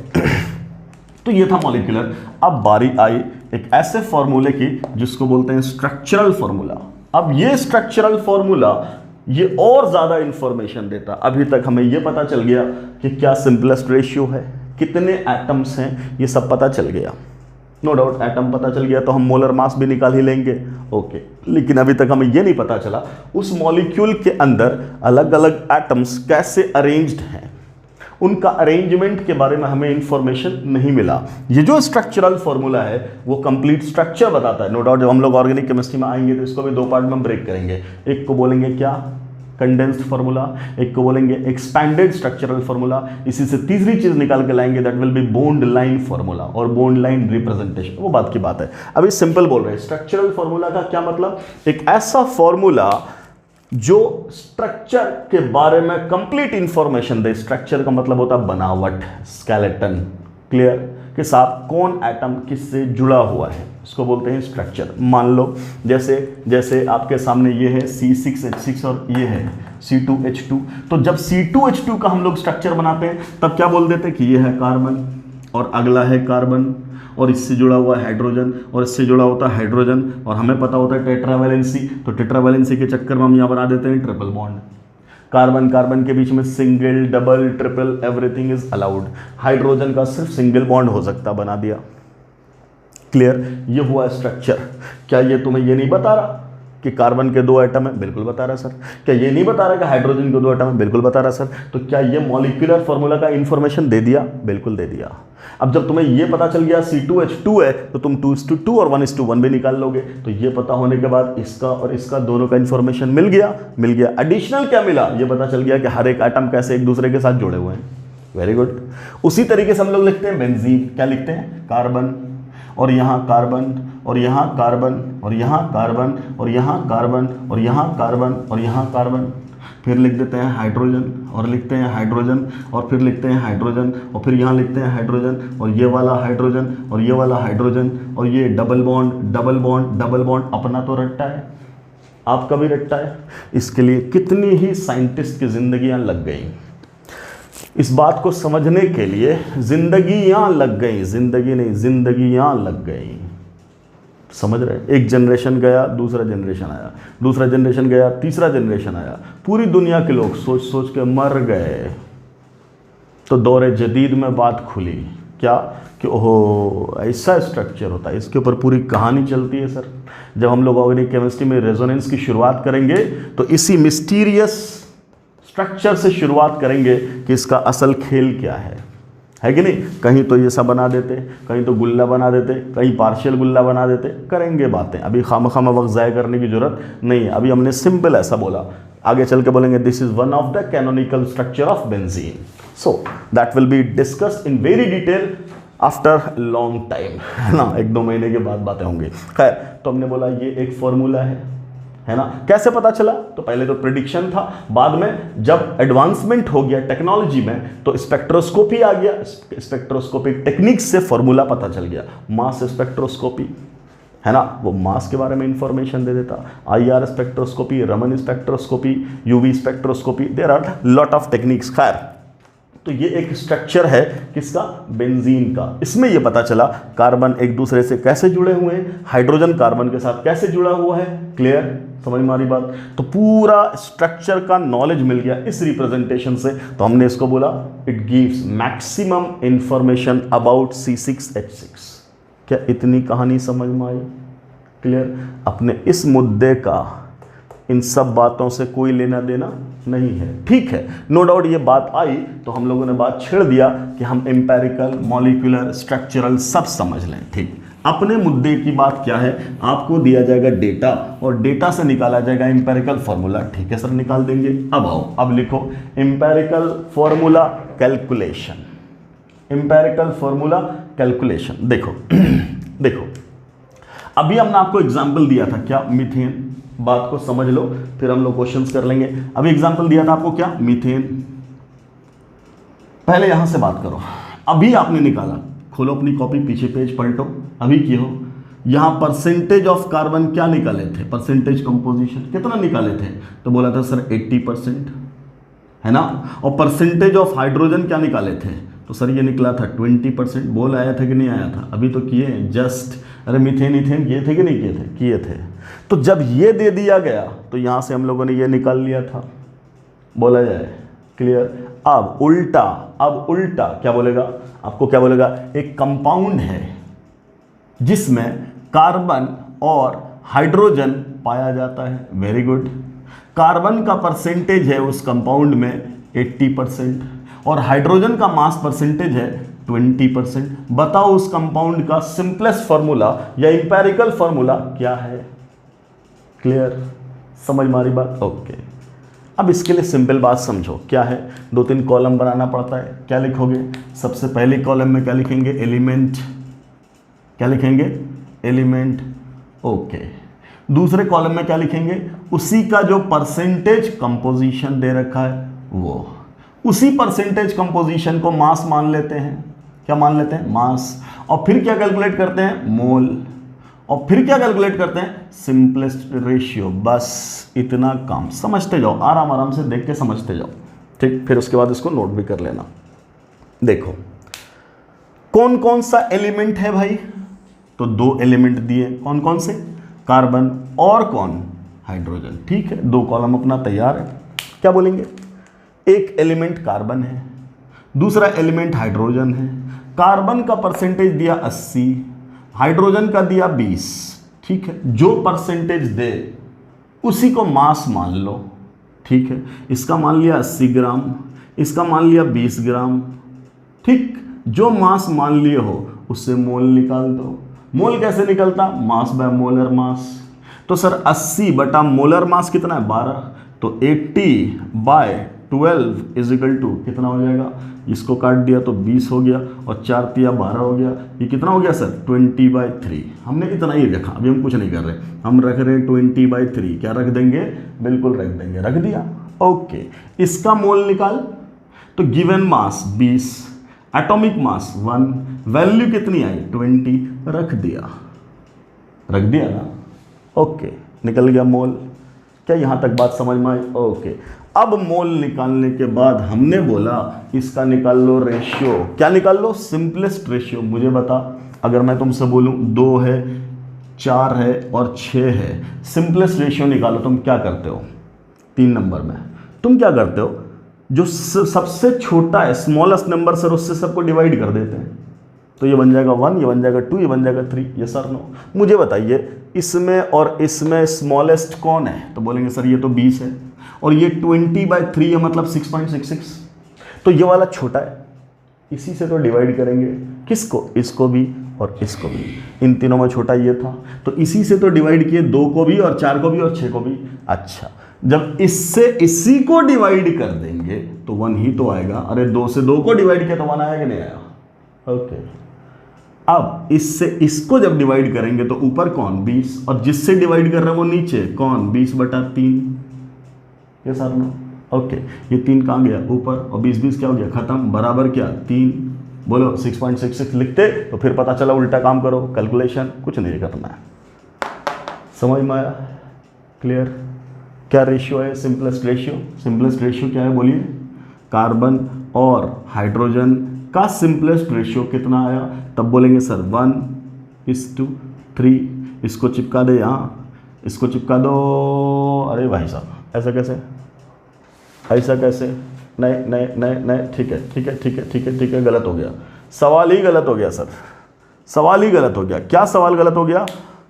तो ये था मॉलिक्यूलर। अब बारी आई एक ऐसे फॉर्मूले की जिसको बोलते हैं स्ट्रक्चरल फॉर्मूला। अब ये स्ट्रक्चरल फॉर्मूला ये और ज्यादा इंफॉर्मेशन देता। अभी तक हमें ये पता चल गया कि क्या सिंपलेस्ट रेशियो है, कितने एटम्स हैं, ये सब पता चल गया। नो डाउट एटम पता चल गया तो हम मोलर मास भी निकाल ही लेंगे। ओके, लेकिन अभी तक हमें ये नहीं पता चला उस मॉलिक्यूल के अंदर अलग अलग एटम्स कैसे अरेंज्ड हैं, उनका अरेंजमेंट के बारे में हमें इंफॉर्मेशन नहीं मिला। ये जो स्ट्रक्चरल फॉर्मूला है वो कंप्लीट स्ट्रक्चर बताता है। नो डाउट जब हम लोग ऑर्गेनिक केमिस्ट्री में आएंगे तो इसको भी दो पार्ट में ब्रेक करेंगे। एक को बोलेंगे क्या, कंडेंस्ड फार्मूला, एक को बोलेंगे एक्सपैंडेड स्ट्रक्चरल फार्मूला। इसी से तीसरी चीज निकाल के लाएंगे that will be bond line formula और बॉन्ड लाइन रिप्रेजेंटेशन। वो बात की बात है, अभी सिंपल बोल रहे हैं। स्ट्रक्चरल फार्मूला का क्या मतलब? एक ऐसा फॉर्मूला जो स्ट्रक्चर के बारे में कंप्लीट इंफॉर्मेशन दे। स्ट्रक्चर का मतलब होता है बनावट, स्केलेटन, क्लियर, कि साथ कौन एटम किससे जुड़ा हुआ है, इसको बोलते हैं स्ट्रक्चर। मान लो जैसे आपके सामने ये है C6H6 और ये है C2H2। तो जब C2H2 का हम लोग स्ट्रक्चर बनाते हैं तब क्या बोल देते हैं कि ये है कार्बन और अगला है कार्बन और इससे जुड़ा हुआ हाइड्रोजन और इससे जुड़ा होता है हाइड्रोजन, और हमें पता होता है टेट्रावैलेंसी। तो टेट्रावैलेंसी के चक्कर में हम यहाँ बना देते हैं ट्रिपल बॉन्ड। कार्बन कार्बन के बीच में single, double, triple, everything is allowed. Hydrogen का सिर्फ सिंगल बॉन्ड हो सकता, बना दिया। क्लियर, ये हुआ स्ट्रक्चर। क्या ये तुम्हें ये नहीं बता रहा कि कार्बन के 2 एटम है? बिल्कुल बता रहा है सर। क्या ये नहीं बता रहा कि हाइड्रोजन के 2 एटम है? बिल्कुल बता रहा है सर। तो क्या ये मॉलिक्यूलर फॉर्मूला का इंफॉर्मेशन दे दिया? बिल्कुल दे दिया। अब जब तुम्हें ये पता चल गया C2H2 है तो तुम 2:2 और 1:1 भी निकाल लोगे। तो ये पता होने के बाद इसका और इसका दोनों का इंफॉर्मेशन मिल गया। एडिशनल क्या मिला? ये पता चल गया कि हर एक एटम कैसे एक दूसरे के साथ जुड़े हुए हैं। Very good. उसी तरीके से हम लोग लिखते हैं बेंजीन। क्या लिखते हैं? कार्बन और यहाँ कार्बन और यहाँ कार्बन और यहाँ कार्बन और यहाँ कार्बन और यहाँ कार्बन और यहाँ कार्बन। फिर लिख देते हैं हाइड्रोजन और लिखते हैं हाइड्रोजन और फिर लिखते हैं हाइड्रोजन और फिर यहाँ लिखते हैं हाइड्रोजन और ये वाला हाइड्रोजन और ये वाला हाइड्रोजन और ये double bond double bond double bond. अपना तो रट्टा है, आपका भी रट्टा है। इसके लिए कितनी ही साइंटिस्ट की जिंदगियां लग गई, इस बात को समझने के लिए जिंदगियां लग गई, जिंदगी नहीं जिंदगियां लग गई। समझ रहे? एक जनरेशन गया, दूसरा जनरेशन आया, दूसरा जनरेशन गया, तीसरा जनरेशन आया, पूरी दुनिया के लोग सोच सोच के मर गए। तो दौरे जदीद में बात खुली क्या कि ओहो ऐसा स्ट्रक्चर होता है, इसके ऊपर पूरी कहानी चलती है सर। जब हम लोग ऑर्गेनिक केमिस्ट्री में रेजोनेंस की शुरुआत करेंगे तो इसी मिस्टीरियस स्ट्रक्चर से शुरुआत करेंगे कि इसका असल खेल क्या है कि नहीं। कहीं तो ये सब बना देते, कहीं तो गुल्ला बना देते, कहीं पार्शियल गुल्ला बना देते। करेंगे बातें, अभी खामखामा वक्त ज़ाय करने की जरूरत नहीं है। अभी हमने सिंपल ऐसा बोला, आगे चल के बोलेंगे this is one of the canonical structure of benzene. So that will be discussed in very detail after long time, है ना। 1-2 महीने के बाद बातें होंगी। खैर, तो हमने बोला ये एक फॉर्मूला है ना। कैसे पता चला? तो पहले तो प्रेडिक्शन था, बाद में जब एडवांसमेंट हो गया टेक्नोलॉजी में तो स्पेक्ट्रोस्कोपी आ गया। स्पेक्ट्रोस्कोपिक टेक्निक से फॉर्मूला पता चल गया। मास स्पेक्ट्रोस्कोपी, है ना, वो मास के बारे में इंफॉर्मेशन दे देता। IR spectroscopy, Raman spectroscopy, UV spectroscopy, there are lot of techniques. खैर, तो ये एक स्ट्रक्चर है किसका? बेंजीन का। इसमें ये पता चला कार्बन एक दूसरे से कैसे जुड़े हुए हैं, हाइड्रोजन कार्बन के साथ कैसे जुड़ा हुआ है। क्लियर, समझ में आ रही बात? तो पूरा स्ट्रक्चर का नॉलेज मिल गया इस रिप्रेजेंटेशन से। तो हमने इसको बोला it gives maximum information about C6H6। क्या इतनी कहानी समझ में आई? क्लियर। अपने इस मुद्दे का इन सब बातों से कोई लेना देना नहीं है, ठीक है। नो डाउट ये बात आई तो हम लोगों ने बात छेड़ दिया कि हम एम्पेरिकल, मॉलिक्यूलर, स्ट्रक्चरल सब समझ लें, ठीक। अपने मुद्दे की बात क्या है? आपको दिया जाएगा डेटा और डेटा से निकाला जाएगा एम्पेरिकल फॉर्मूला। ठीक है सर, निकाल देंगे। अब आओ, अब लिखो empirical formula calculation. Empirical formula calculation देखो देखो, अभी हमने आपको एग्जाम्पल दिया था क्या, मीथेन। बात को समझ लो फिर हम लोग क्वेश्चंस कर लेंगे। अभी एग्जाम्पल दिया था आपको क्या, मीथेन। पहले यहां से बात करो, अभी आपने निकाला, खोलो अपनी कॉपी, पीछे पेज पलटो, अभी की हो, यहां परसेंटेज ऑफ कार्बन क्या निकाले थे, परसेंटेज कंपोजिशन कितना निकाले थे, तो बोला था सर 80%, है ना। और परसेंटेज ऑफ हाइड्रोजन क्या निकाले थे, तो सर ये निकला था 20%। बोल आया था कि नहीं आया था, अभी तो किए जस्ट, अरे मीथेन इथेन किए थे कि नहीं किए थे, किए थे। तो जब ये दे दिया गया तो यहां से हम लोगों ने ये निकाल लिया था, बोला जाए, क्लियर। अब उल्टा क्या बोलेगा, आपको क्या बोलेगा, एक कंपाउंड है जिसमें कार्बन और हाइड्रोजन पाया जाता है, वेरी गुड। कार्बन का परसेंटेज है उस कंपाउंड में 80% और हाइड्रोजन का मास परसेंटेज है 20%। बताओ उस कंपाउंड का सिंपलेस्ट फॉर्मूला या इंपेरिकल फॉर्मूला क्या है, क्लियर, समझ मारी बात, ओके। अब इसके लिए सिंपल बात समझो, क्या है, 2-3 कॉलम बनाना पड़ता है। क्या लिखोगे, सबसे पहले कॉलम में क्या लिखेंगे, एलिमेंट, क्या लिखेंगे, एलिमेंट, ओके। दूसरे कॉलम में क्या लिखेंगे, उसी का जो परसेंटेज कंपोजिशन दे रखा है वो, उसी परसेंटेज कंपोजिशन को मास मान लेते हैं, क्या मान लेते हैं, मास। और फिर क्या कैलकुलेट करते हैं, मोल। और फिर क्या कैलकुलेट करते हैं, सिंपलेस्ट रेशियो। बस इतना काम, समझते जाओ, आराम आराम से देख के समझते जाओ, ठीक। फिर उसके बाद इसको नोट भी कर लेना। देखो कौन कौन सा एलिमेंट है भाई, तो 2 एलिमेंट दिए, कौन कौन से, कार्बन और कौन, हाइड्रोजन, ठीक है। 2 कॉलम अपना तैयार है। क्या बोलेंगे, एक एलिमेंट कार्बन है, दूसरा एलिमेंट हाइड्रोजन है। कार्बन का परसेंटेज दिया 80, हाइड्रोजन का दिया 20, ठीक है। जो परसेंटेज दे उसी को मास मान लो, ठीक है। इसका मान लिया 80 ग्राम, इसका मान लिया 20 ग्राम, ठीक। जो मास मान लिए हो उससे मोल निकाल दो। मोल कैसे निकलता, मास बाय मोलर मास। तो सर 80 बटा मोलर मास कितना है, 12, तो 80/12 इजिकल टू कितना हो जाएगा, इसको काट दिया तो 20 हो गया और 4 तिया 12 हो गया। ये कितना हो गया सर, 20/3। हमने इतना ही रखा, अभी हम कुछ नहीं कर रहे, हम रख रहे हैं 20/3। क्या रख देंगे, बिल्कुल रख देंगे, रख दिया, ओके। इसका मोल निकाल, तो given mass 20, atomic mass 1, value कितनी आई 20, रख दिया ना, ओके। निकल गया मोल। क्या यहां तक बात समझ में आई, ओके। अब मोल निकालने के बाद हमने बोला इसका निकाल लो रेशियो। क्या निकाल लो, सिंपलेस्ट रेशियो। मुझे बता, अगर मैं तुमसे बोलूं 2 है, 4 है और 6 है, सिंपलेस्ट रेशियो निकालो, तुम क्या करते हो, 3 नंबर में तुम क्या करते हो, जो सबसे छोटा है, स्मॉलेस्ट नंबर सर, उससे सबको डिवाइड कर देते हैं। तो ये बन जाएगा 1, ये बन जाएगा 2, ये बन जाएगा 3, ये सर नो। मुझे बताइए इसमें और इसमें स्मॉलेस्ट कौन है, तो बोलेंगे सर ये तो 20 है और ये 20/3 है, मतलब 6.66। तो ये वाला छोटा है, इसी से तो डिवाइड करेंगे, किसको, इसको भी और इसको भी। इन तीनों में छोटा ये था, तो इसी से तो डिवाइड किए, 2 को भी और 4 को भी और 6 को भी। अच्छा, जब इससे इसी को डिवाइड कर देंगे तो 1 ही तो आएगा। अरे 2 से 2 को डिवाइड किया तो 1 आया कि नहीं आया, ओके। अब इससे इसको जब डिवाइड करेंगे तो ऊपर कौन, 20, और जिससे डिवाइड कर रहे हैं वो नीचे कौन, 20/3, ये सर ना, ओके। ये 3 कहाँ गया, ऊपर, और 20 क्या हो गया, खत्म, बराबर क्या, 3। बोलो 6.66 लिखते तो फिर पता चला उल्टा काम करो, कैलकुलेशन कुछ नहीं करना है। समझ में आया, क्लियर। क्या रेशियो है, सिंपलेस्ट रेशियो। सिंपलेस्ट रेशियो क्या है बोलिए, कार्बन और हाइड्रोजन का सिंपलेस्ट रेशियो कितना आया, तब बोलेंगे सर 1:3। इसको चिपका दे यहाँ, इसको चिपका दो। अरे भाई साहब ऐसा कैसे, ऐसा कैसे, नहीं नहीं नहीं नहीं, ठीक है ठीक है ठीक है ठीक है ठीक है, गलत हो गया, सवाल ही गलत हो गया सर, सवाल ही गलत हो गया। क्या सवाल गलत हो गया,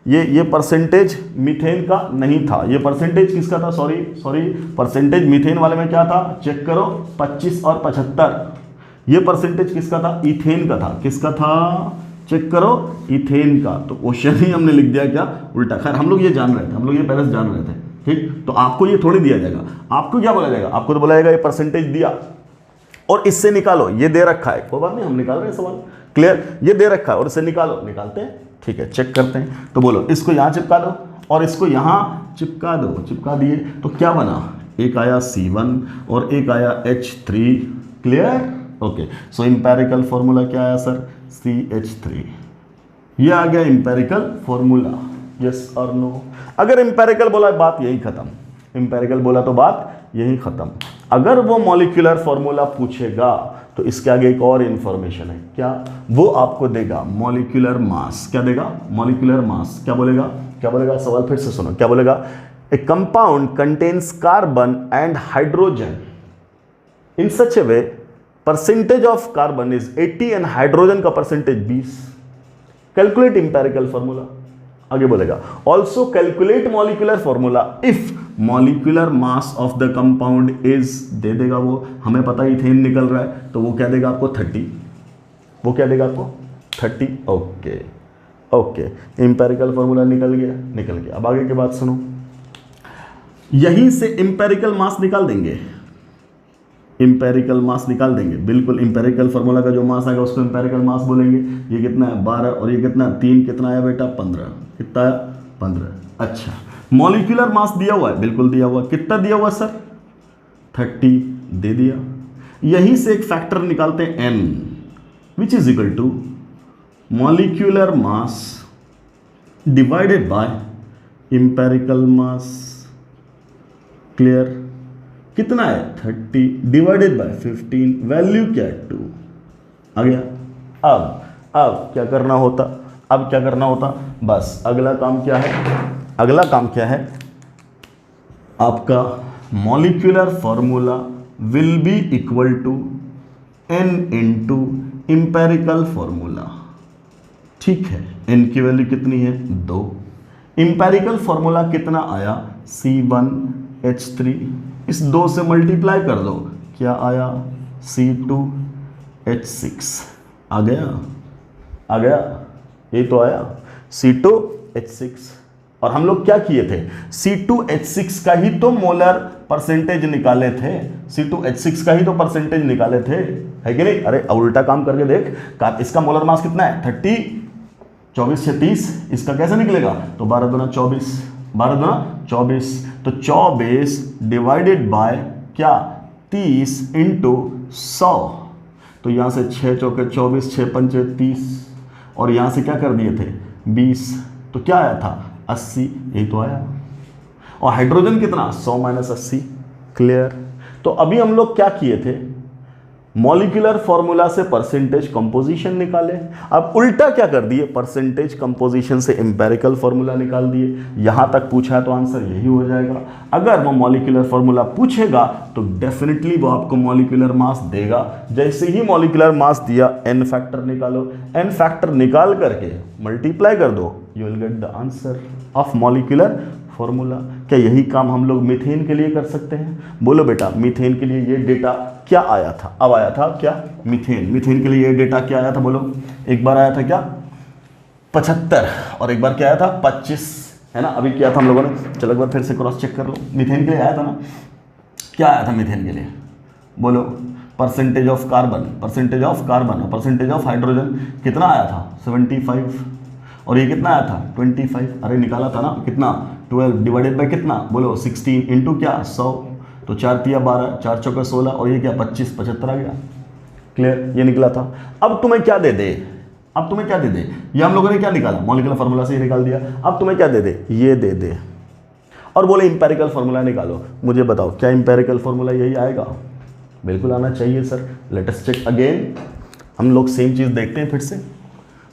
ये परसेंटेज मीथेन का नहीं था, ये परसेंटेज किसका था, सॉरी परसेंटेज मीथेन वाले में क्या था, चेक करो 25 और 75। ये परसेंटेज किसका था, इथेन का था, किसका था, चेक करो, इथेन का। तो क्वेश्चन ही हमने लिख दिया क्या, उल्टा। खैर हम लोग ये जान रहे थे, हम लोग ये पहले से जान रहे थे, ठीक। तो आपको ये थोड़ी दिया जाएगा, आपको क्या बोला जाएगा, आपको तो बोला जाएगा ये परसेंटेज दिया और इससे निकालो, ये दे रखा है, कोई बात नहीं, हम निकाल रहे हैं सवाल, क्लियर। ये दे रखा है और इससे निकालो, निकालते हैं, ठीक है, चेक करते हैं। तो बोलो इसको यहाँ चिपका दो और इसको यहाँ चिपका दो, चिपका दिए तो क्या बना, एक आया C1 और एक आया H3। क्लियर? ओके, सो इंपेरिकल फॉर्मूला क्या आया सर, CH3। ये आ गया इंपेरिकल फॉर्मूला, यस और नो। अगर इंपेरिकल बोला बात यही खत्म, इंपेरिकल बोला तो बात यही खत्म। अगर वो मॉलिक्यूलर फॉर्मूला पूछेगा तो इसके आगे एक और इंफॉर्मेशन है, क्या, वो आपको देगा मॉलिक्यूलर मास। क्या देगा, मॉलिक्यूलर मास। क्या बोलेगा, क्या बोलेगा, सवाल फिर से सुनो, क्या बोलेगा, a compound contains carbon and hydrogen in such a way percentage of carbon is 80 and hydrogen का परसेंटेज 20। Calculate empirical formula. आगे बोलेगा also calculate molecular formula if molecular mass of the compound is, दे देगा वो, हमें पता है ethane निकल रहा है तो वो क्या देगा आपको 30, वो क्या देगा आपको 30। ओके ओके, इंपेरिकल फॉर्मूला निकल गया, निकल गया। अब आगे की बात सुनो, यहीं से इंपेरिकल मास निकाल देंगे, इंपेरिकल मास निकाल देंगे, बिल्कुल इंपेरिकल फॉर्मूला का जो मास आएगा उसको इंपेरिकल मास बोलेंगे। ये कितना है 12 और ये कितना 3, कितना आया बेटा 15, कितना आया 15। अच्छा, मॉलिक्यूलर मास दिया हुआ है, बिल्कुल दिया हुआ है, कितना दिया हुआ सर 30 दे दिया। यहीं से एक फैक्टर निकालते हैं n which is equal to molecular mass divided by empirical mass. Clear? कितना है 30 डिवाइडेड बाय 15, वैल्यू क्या है 2 आ गया। अब क्या करना होता, अब क्या करना होता, बस अगला काम क्या है, अगला काम क्या है, आपका molecular formula will be equal to n into empirical formula. ठीक है, n की वैल्यू कितनी है 2, इंपेरिकल फॉर्मूला कितना आया C1H3, इस 2 से मल्टीप्लाई कर दो, क्या आया C2H6। आ गया, आ गया, ये तो आया C2H6। और हम लोग क्या किए थे, C2H6 का ही तो मोलर परसेंटेज निकाले थे, C2H6 का ही तो परसेंटेज निकाले थे, है कि नहीं। अरे उल्टा काम करके देख, इसका मोलर मास कितना है 30, 24 से 30, इसका कैसे निकलेगा, तो 12 दूना 24, 12 दूना 24, तो 24 डिवाइडेड बाय क्या 30 इंटू 100, तो यहाँ से 6 चौके 24, 6 पंचे 30, और यहाँ से क्या कर दिए थे 20, तो क्या आया था 80, यही तो आया। और हाइड्रोजन कितना 100 माइनस 80। क्लियर? तो अभी हम लोग क्या किए थे, मॉलिक्यूलर फॉर्मूला से परसेंटेज कंपोजिशन निकाले, अब उल्टा क्या कर दिए, परसेंटेज कंपोजिशन से इंपेरिकल फॉर्मूला निकाल दिए। यहां तक पूछा है तो आंसर यही हो जाएगा। अगर वो मॉलिक्यूलर फॉर्मूला पूछेगा तो डेफिनेटली वो आपको मॉलिक्यूलर मास देगा। जैसे ही मॉलिक्यूलर मास दिया, n फैक्टर निकालो, n फैक्टर निकाल करके मल्टीप्लाई कर दो, you will get the answer of molecular formula. क्या यही काम हम लोग मीथेन के लिए कर सकते हैं? बोलो बेटा, मीथेन के लिए ये डेटा क्या आया था, अब आया था क्या मीथेन, मीथेन के लिए ये डेटा क्या आया था, बोलो। एक बार आया था क्या 75 और एक बार क्या आया था 25, है ना, अभी किया था हम लोगों ने। चलो एक बार फिर से क्रॉस चेक कर लो, मीथेन के लिए आया था ना, क्या आया था मीथेन के लिए, बोलो। Percentage of carbon, percentage of carbon और परसेंटेज ऑफ हाइड्रोजन कितना आया था 75, और ये कितना आया था 25। अरे निकाला था ना, कितना 12 डिवाइडेड बाय कितना, बोलो 16 इंटू क्या 100, तो 4 तिया 12, 4 चौका 16, और ये क्या 25, 75 आ गया। क्लियर? ये निकला था। अब तुम्हें क्या दे दे, अब तुम्हें क्या दे दे, ये हम लोगों ने क्या निकाला, मॉलिक्यूलर फार्मूला से ये निकाल दिया। अब तुम्हें क्या दे दे, ये दे दे, और बोले इंपेरिकल फार्मूला निकालो। मुझे बताओ क्या इंपेरिकल फार्मूला यही आएगा? बिल्कुल आना चाहिए sir. Let us check again, हम लोग सेम चीज़ देखते हैं फिर से।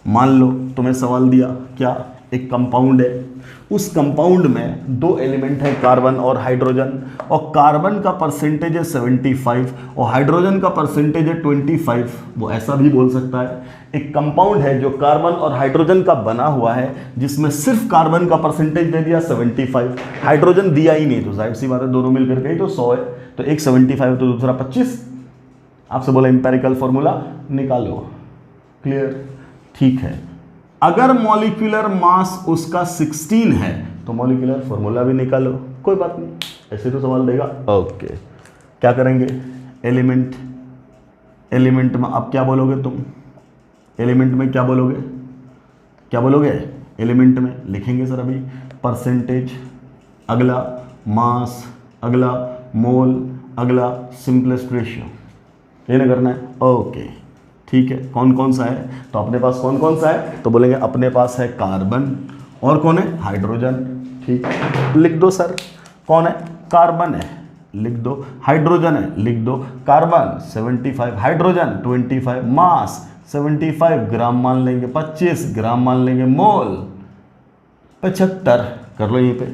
मान लो तुम्हें सवाल दिया, क्या एक कंपाउंड है, उस कंपाउंड में 2 एलिमेंट है कार्बन और हाइड्रोजन, और कार्बन का परसेंटेज है 75 और हाइड्रोजन का परसेंटेज है 25। वो ऐसा भी बोल सकता है, एक कंपाउंड है जो कार्बन और हाइड्रोजन का बना हुआ है, जिसमें सिर्फ कार्बन का परसेंटेज दे दिया 75, हाइड्रोजन दिया ही नहीं, तो जाहिर सी बात है दोनों मिलकर के ही तो 100 है, तो एक 75 तो दूसरा 25। आपसे बोला इंपेरिकल फॉर्मूला निकालो। क्लियर? ठीक है। अगर मॉलिक्यूलर मास उसका 16 है तो मॉलिक्यूलर फॉर्मूला भी निकालो, कोई बात नहीं, ऐसे तो सवाल देगा। ओके, क्या करेंगे, एलिमेंट, एलिमेंट में अब क्या बोलोगे तुम, एलिमेंट में क्या बोलोगे, क्या बोलोगे, एलिमेंट में लिखेंगे सर अभी, परसेंटेज, अगला मास, अगला मोल, अगला सिंपलेस्ट रेशियो, ये ना करना है। ओके ठीक है, कौन कौन सा है, तो अपने पास कौन कौन सा है, तो बोलेंगे अपने पास है कार्बन, और कौन है, हाइड्रोजन। ठीक है, लिख दो सर, कौन है, कार्बन है, लिख दो, हाइड्रोजन है, लिख दो, कार्बन 75, हाइड्रोजन 25, मास 75 ग्राम मान लेंगे, 25 ग्राम मान लेंगे, मोल 75 कर लो यहीं पे।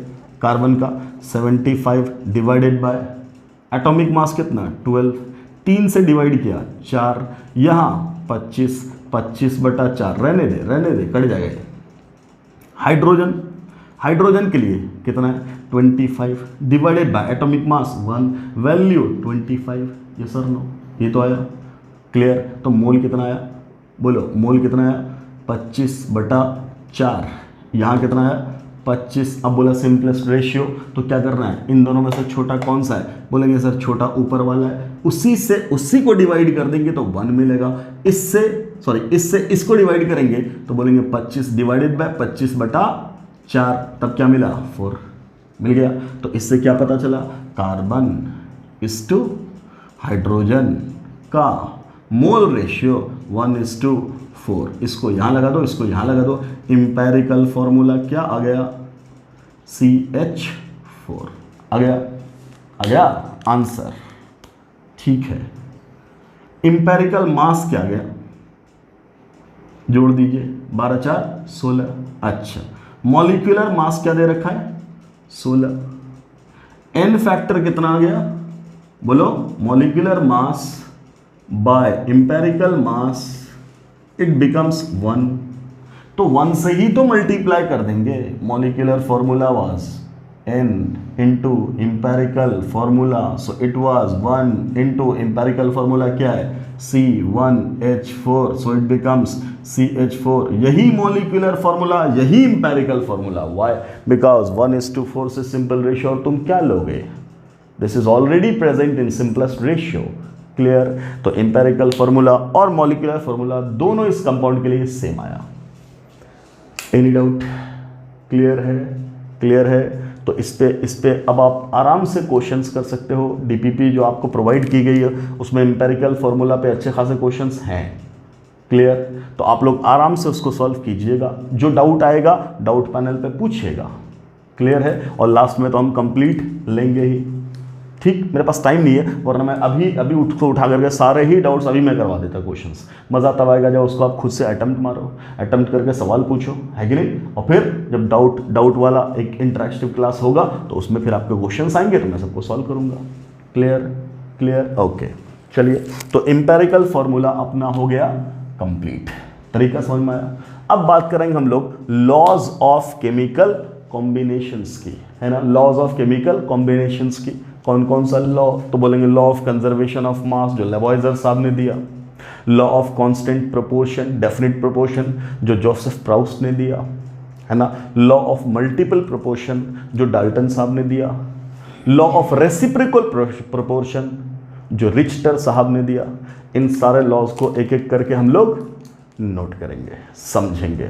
कार्बन का 75 डिवाइडेड बाय एटॉमिक मास कितना, 12, 3 से डिवाइड किया 4, यहाँ 25, 25/4, रहने दे कट जाएगा। हाइड्रोजन, हाइड्रोजन के लिए कितना है, 25 divided by atomic mass 1, value 25, ये सर नो, ये तो आया क्लियर। तो मोल कितना आया, बोलो मोल कितना आया, 25/4, यहाँ कितना आया 25। अब बोला सिंपलेस्ट रेशियो, तो क्या करना है, इन दोनों में से छोटा कौन सा है, बोलेंगे सर छोटा ऊपर वाला है, उसी को डिवाइड कर देंगे तो 1 मिलेगा, इससे इसको डिवाइड करेंगे तो बोलेंगे 25 डिवाइडेड बाय 25/4, तब क्या मिला, 4 मिल गया। तो इससे क्या पता चला, कार्बन इज टू हाइड्रोजन का मोल रेशियो 1:4। इसको यहाँ लगा दो, इसको यहाँ लगा दो, इंपेरिकल फॉर्मूला क्या आ गया, CH4 आ गया आंसर। ठीक है, इंपेरिकल मास क्या आ गया, जोड़ दीजिए, 12×4 16। अच्छा, मॉलिक्यूलर मास क्या दे रखा है, 16। एन फैक्टर कितना आ गया, बोलो, molecular mass by empirical mass, it becomes 1। तो 1 से ही तो मल्टीप्लाई कर देंगे, molecular formula was n into empirical formula, so it was 1 into empirical formula क्या है, C1H4, so it becomes CH4। यही मॉलिक्यूलर फॉर्मूला, यही इंपेरिकल फॉर्मूला, व्हाई, बिकॉज 1:4 से सिंपल रेशियो, और तुम क्या लोगे, this is already present in simplest ratio. Clear, तो इंपेरिकल फॉर्मूला और मॉलिक्यूलर फॉर्मूला दोनों इस कंपाउंड के लिए सेम आया। एनी डाउट, क्लियर है। तो इस पे अब आप आराम से क्वेश्चंस कर सकते हो। डीपीपी जो आपको प्रोवाइड की गई है उसमें इंपेरिकल फॉर्मूला पे अच्छे खासे क्वेश्चंस हैं। क्लियर, तो आप लोग आराम से उसको सॉल्व कीजिएगा, जो डाउट आएगा डाउट पैनल पे पूछिएगा। क्लियर है, और लास्ट में तो हम कंप्लीट लेंगे ही। ठीक, मेरे पास टाइम नहीं है, वरना मैं अभी उठा करके सारे ही डाउट्स अभी मैं करवा देता क्वेश्चंस। मज़ा तब आएगा जब उसको आप खुद से अटेम्प्ट मारो, अटेम्प्ट करके सवाल पूछो, है कि नहीं, और फिर जब डाउट वाला एक इंटरेक्टिव क्लास होगा तो उसमें फिर आपके क्वेश्चंस आएंगे तो मैं सबको सॉल्व करूँगा। Clear, okay. चलिए, तो एम्पेरिकल फॉर्मूला अपना हो गया कंप्लीट, तरीका समझ में आया। अब बात करेंगे हम लोग लॉज ऑफ केमिकल कॉम्बिनेशंस की, है ना, लॉज ऑफ केमिकल कॉम्बिनेशंस की। कौन कौन सा लॉ, तो बोलेंगे लॉ ऑफ कंजर्वेशन ऑफ मास जो लेवॉइजर साहब ने दिया, law of constant proportion, definite proportion जो जोसेफ प्राउस्ट ने दिया, है ना, लॉ ऑफ मल्टीपल प्रोपोर्शन जो डाल्टन साहब ने दिया, लॉ ऑफ रेसिप्रोकल प्रोपोर्शन जो रिचटर साहब ने दिया। इन सारे लॉज को एक एक करके हम लोग नोट करेंगे, समझेंगे।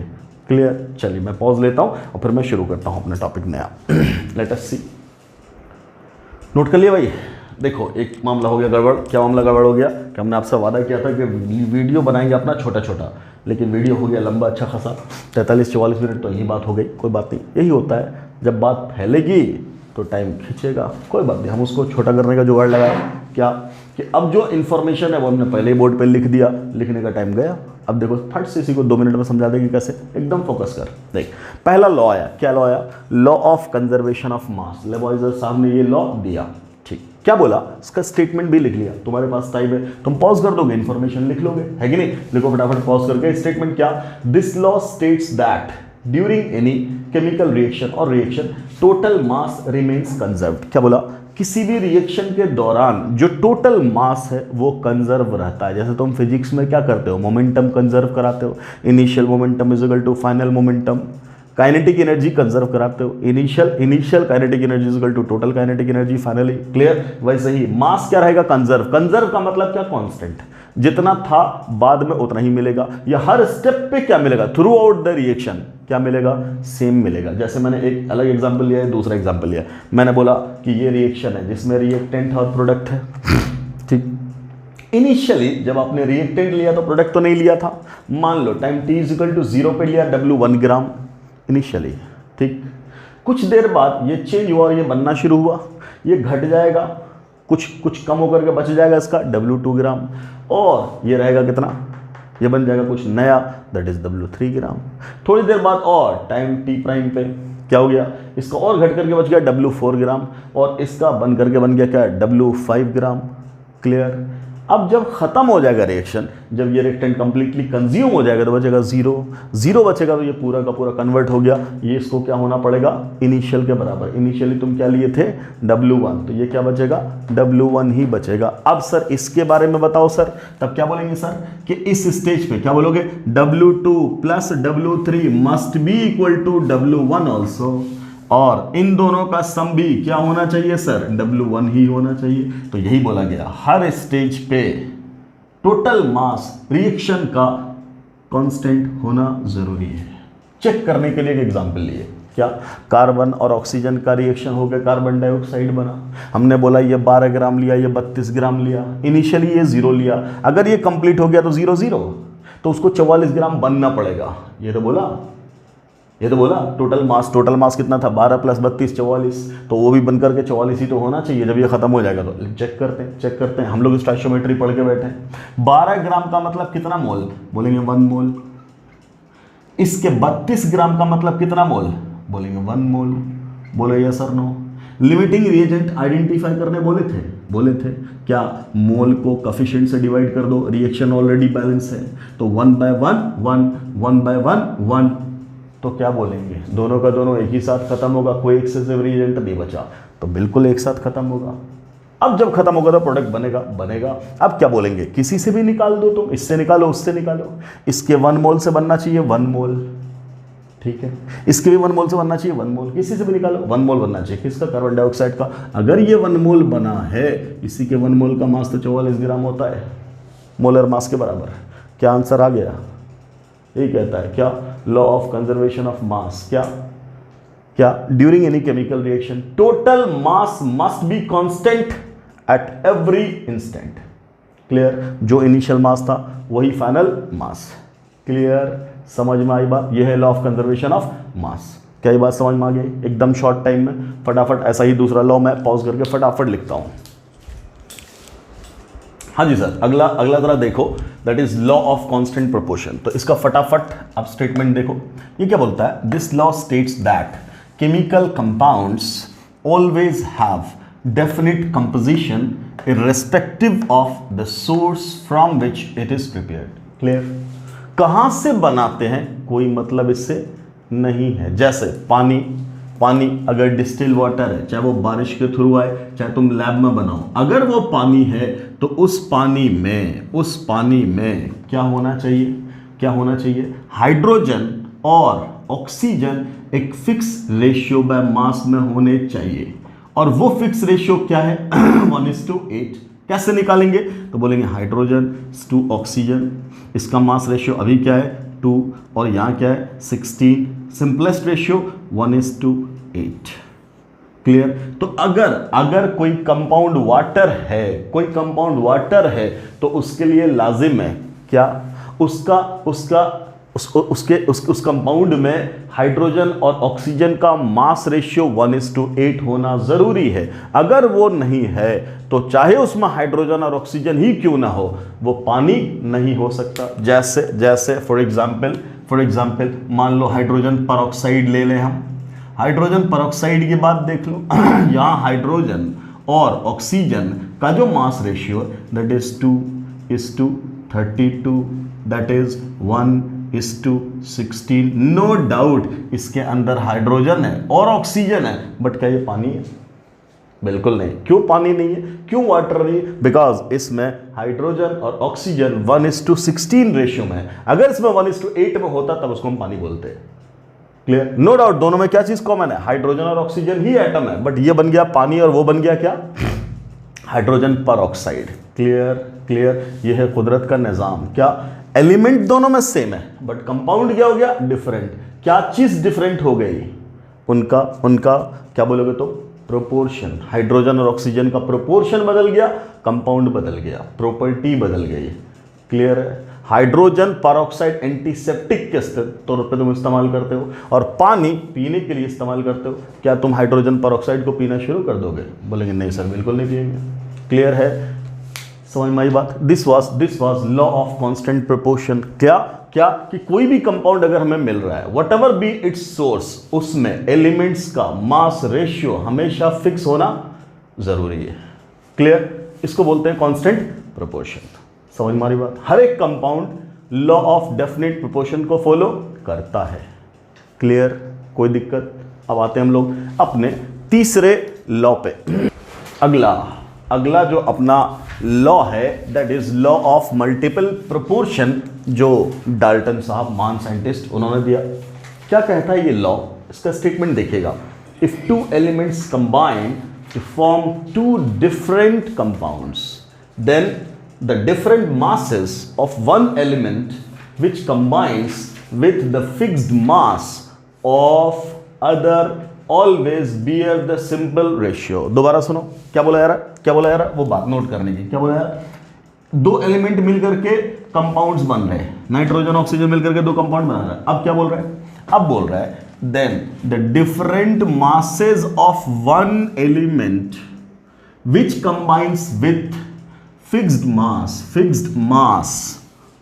क्लियर, चलिए मैं पॉज लेता हूं और फिर मैं शुरू करता हूं अपना टॉपिक नया। लेट अस सी, नोट कर लिया भाई। देखो, एक मामला हो गया गड़बड़। क्या मामला गड़बड़ हो गया कि हमने आपसे वादा किया था कि वीडियो बनाएंगे अपना छोटा छोटा, लेकिन वीडियो हो गया लंबा अच्छा खासा, 43-44 मिनट, तो यही बात हो गई। कोई बात नहीं, यही होता है, जब बात फैलेगी तो टाइम खींचेगा, कोई बात नहीं, हम उसको छोटा करने का जुगाड़ लगाए। क्या कि अब जो इन्फॉर्मेशन है वो हमने पहले ही बोर्ड पे लिख दिया, लिखने का टाइम गया। अब देखो फट से इसी को 2 मिनट में समझा देंगे कैसे, एकदम फोकस कर। देख, पहला लॉ आया, क्या लॉ आया, law of conservation of mass. Lavoisier साहब ने ये लॉ दिया, ठीक, क्या बोला, इसका स्टेटमेंट भी लिख लिया। तुम्हारे पास टाइम है, तुम पॉज कर दोगे, इन्फॉर्मेशन लिख लोगे, है कि नहीं, लिखो फटाफट पॉज करके। स्टेटमेंट क्या, this law states that during any chemical reaction और reaction total mass remains conserved. क्या बोला, किसी भी रिएक्शन के दौरान जो टोटल मास है वो कंजर्व रहता है। जैसे तुम फिजिक्स में क्या करते हो, मोमेंटम कंजर्व कराते हो, initial momentum is equal to final momentum. Kinetic energy conserve कराते हो, initial kinetic energy is equal to total kinetic energy finally. Clear, वैसे ही मास क्या रहेगा, कंजर्व। कंजर्व का मतलब क्या, कांस्टेंट। जितना था बाद में उतना ही मिलेगा, या हर स्टेप पे क्या मिलेगा, थ्रू आउट द रिएक्शन क्या मिलेगा, सेम मिलेगा। जैसे मैंने एक अलग एग्जांपल लिया है, दूसरा एग्जांपल लिया, मैंने बोला कि ये रिएक्शन है जिसमें रिएक्टेंट और प्रोडक्ट है, ठीक। इनिशियली जब आपने रिएक्टेंट लिया तो प्रोडक्ट तो नहीं लिया था, मान लो टाइम t इक्वल टू 0 पे लिया W 1 ग्राम इनिशियली, ठीक। कुछ देर बाद ये चेंज हुआ, ये बनना शुरू हुआ, ये घट जाएगा, कुछ कम होकर के बच जाएगा इसका W 2 ग्राम, और ये रहेगा कितना, ये बन जाएगा कुछ नया, दैट इज W 3 ग्राम। थोड़ी देर बाद और टाइम t प्राइम पे क्या हो गया, इसका और घट करके बच गया W 4 ग्राम, और इसका बन करके बन गया क्या, W 5 ग्राम। क्लियर। अब जब खत्म हो जाएगा रिएक्शन, जब ये रिएक्टेंट कंप्लीटली कंज्यूम हो जाएगा तो बचेगा 0, 0 बचेगा तो ये पूरा का पूरा कन्वर्ट हो गया, ये इसको क्या होना पड़ेगा, इनिशियल के बराबर। इनिशियली तुम क्या लिए थे, W1, तो ये क्या बचेगा, W1 ही बचेगा। अब सर इसके बारे में बताओ सर, तब क्या बोलेंगे सर कि इस स्टेज पे क्या बोलोगे, W2 plus W3 must be equal to W1 also, और इन दोनों का सम भी क्या होना चाहिए सर, W1 ही होना चाहिए। तो यही बोला गया, हर स्टेज पे टोटल मास रिएक्शन का कांस्टेंट होना जरूरी है। चेक करने के लिए एक एग्जांपल लिए, क्या, कार्बन और ऑक्सीजन का रिएक्शन हो गया, कार्बन डाइऑक्साइड बना, हमने बोला ये 12 ग्राम लिया, ये 32 ग्राम लिया, इनिशियली ये 0 लिया, अगर ये कंप्लीट हो गया तो 0 0, तो उसको 44 ग्राम बनना पड़ेगा। ये तो बोला टोटल मास कितना था, 12 प्लस 32 44, तो वो भी बनकर के 44 ही तो होना चाहिए जब ये खत्म हो जाएगा। तो चेक करते हैं, हम लोग स्टोइकियोमेट्री पढ़ के बैठे हैं। 12 ग्राम का मतलब कितना मोल, बोलेंगे 1 मोल। इसके 32 ग्राम का मतलब कितना मोल, बोलेंगे 1 मोल। बोले यस और नो। लिमिटिंग रिएजेंट आइडेंटिफाई करने बोले थे क्या, मोल को कोफिशिएंट से डिवाइड कर दो, रिएक्शन ऑलरेडी बैलेंस है, तो 1/1 1 1/1 1, तो क्या बोलेंगे, दोनों का दोनों एक ही साथ खत्म होगा, कोई एक्सेसिव रिएजेंट नहीं बचा, तो बिल्कुल एक साथ खत्म होगा। अब जब खत्म होगा तो प्रोडक्ट बनेगा। अब क्या बोलेंगे, किसी से भी निकाल दो, तुम इससे निकालो उससे निकालो, इसके 1 मोल से बनना चाहिए 1 मोल, ठीक है, इसके भी 1 मोल से बनना चाहिए 1 मोल, किसी से भी निकालो 1 मोल बनना चाहिए, किसका, कार्बन डाइऑक्साइड का। अगर ये 1 मोल बना है, इसी के 1 मोल का मास तो 44 ग्राम होता है, मोलर मास के बराबर। क्या आंसर आ गया, यही कहता है क्या, law of conservation of mass, क्या during any chemical reaction total mass must be constant at every instant. Clear, जो इनिशियल मास था वही फाइनल मास। क्लियर, समझ में आई बात, यह है law of conservation of mass. क्या ये बात समझ में आ गई, एकदम शॉर्ट टाइम में फटाफट। ऐसा ही दूसरा लॉ मैं पॉज करके फटाफट लिखता हूं। हाँ जी सर, अगला जरा देखो, that is law of constant proportion. तो इसका फटाफट आप स्टेटमेंट देखो, ये क्या बोलता है, this law states that chemical compounds always have definite composition irrespective of the source from which it is prepared. Clear, कहां से बनाते हैं कोई मतलब इससे नहीं है। जैसे पानी अगर डिस्टिल वाटर है, चाहे वो बारिश के थ्रू आए, चाहे तुम लैब में बनाओ, अगर वो पानी है तो उस पानी में क्या होना चाहिए, हाइड्रोजन और ऑक्सीजन एक फिक्स रेशियो बाय मास में होने चाहिए, और वो फिक्स रेशियो क्या है 1:8। कैसे निकालेंगे, तो बोलेंगे हाइड्रोजन टू ऑक्सीजन, इसका मास रेशियो अभी क्या है 2, और यहाँ क्या है 16, सिंपलेस्ट रेशियो 1:8। क्लियर, तो अगर कोई कंपाउंड वाटर है तो उसके लिए लाजिम है क्या, उस कंपाउंड में हाइड्रोजन और ऑक्सीजन का मास रेशियो 1:8 होना जरूरी है। अगर वो नहीं है तो चाहे उसमें हाइड्रोजन और ऑक्सीजन ही क्यों ना हो, वो पानी नहीं हो सकता। जैसे फॉर एग्जाम्पल मान लो हाइड्रोजन परऑक्साइड ले लें हम, हाइड्रोजन परऑक्साइड की बात देख लो यहाँ हाइड्रोजन और ऑक्सीजन का जो mass ratio that is 2:32, that is 1:16। No doubt इसके अंदर हाइड्रोजन है और ऑक्सीजन है, बट क्या ये पानी है? बिल्कुल नहीं। क्यों पानी नहीं है, क्यों वाटर नहीं है? बिकॉज इसमें हाइड्रोजन और ऑक्सीजन 1:16 रेशियो में है। अगर इसमें 1:8 में होता तब उसको हम पानी बोलते हैं। क्लियर, नो डाउट दोनों में क्या चीज कॉमन है, हाइड्रोजन और ऑक्सीजन ही एटम है, बट ये बन गया पानी और वो बन गया क्या, हाइड्रोजन परऑक्साइड। क्लियर, क्लियर, ये है कुदरत का निज़ाम। क्या एलिमेंट दोनों में सेम है बट कंपाउंड क्या हो गया, डिफरेंट। क्या चीज़ डिफरेंट हो गई, उनका उनका क्या बोलोगे तो प्रोपोर्शन। हाइड्रोजन और ऑक्सीजन का प्रोपोर्शन बदल गया, कंपाउंड बदल गया, प्रॉपर्टी बदल गई। क्लियर है। हाइड्रोजन परऑक्साइड एंटीसेप्टिक के तौर पे तुम इस्तेमाल करते हो और पानी पीने के लिए इस्तेमाल करते हो। क्या तुम हाइड्रोजन परऑक्साइड को पीना शुरू कर दोगे? बोलेंगे नहीं सर, बिल्कुल नहीं पिएंगे। क्लियर है, समझ में आई बात। This was law of constant proportion. क्या क्या कि कोई भी कंपाउंड अगर हमें मिल रहा है, what ever be it's source, उसमें एलिमेंट्स का मास रेशियो हमेशा फिक्स होना जरूरी है। क्लियर, इसको बोलते हैं कांस्टेंट प्रोपोर्शन। समझ में आ रही बात। हर एक compound law of definite proportion को फॉलो करता है। क्लियर, कोई दिक्कत। अब आते हैं हम लोग अपने तीसरे लॉ पे। अगला जो अपना लॉ है that is law of multiple proportion, जो डाल्टन साहब महान साइंटिस्ट उन्होंने दिया। क्या कहता है ये लॉ, इसका स्टेटमेंट देखिएगा। If two elements combine to form two different compounds, then the different masses of one element which combines with the fixed mass of other always bear the simple ratio। दोबारा सुनो, क्या बोला यार, क्या बोला यार, वो बात नोट करने की। क्या बोला यार, दो एलिमेंट मिलकर के कंपाउंड्स बन रहे हैं, नाइट्रोजन ऑक्सीजन मिलकर के दो कंपाउंड बना रहा है। अब क्या बोल रहा है, अब बोल रहा है then the different masses of one element which combines with fixed mass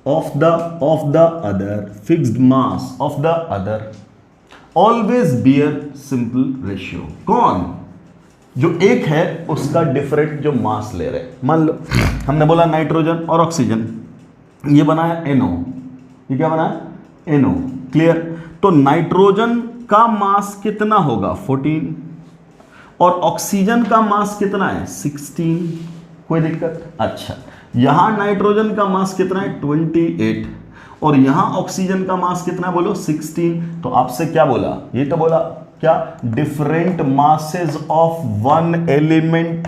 of the other, fixed mass of the other always bear simple ratio। कौन, जो एक है उसका डिफरेंट जो मास ले रहे। मान लो हमने बोला नाइट्रोजन और ऑक्सीजन, ये बना है NO, ये क्या बना है NO। क्लियर, तो नाइट्रोजन का मास कितना होगा 14 और ऑक्सीजन का मास कितना है 16। कोई दिक्कत? अच्छा, यहां नाइट्रोजन का मास कितना है 28 और यहां ऑक्सीजन का मास कितना है बोलो 16। तो आपसे क्या बोला, ये तो बोला क्या, different masses of one element.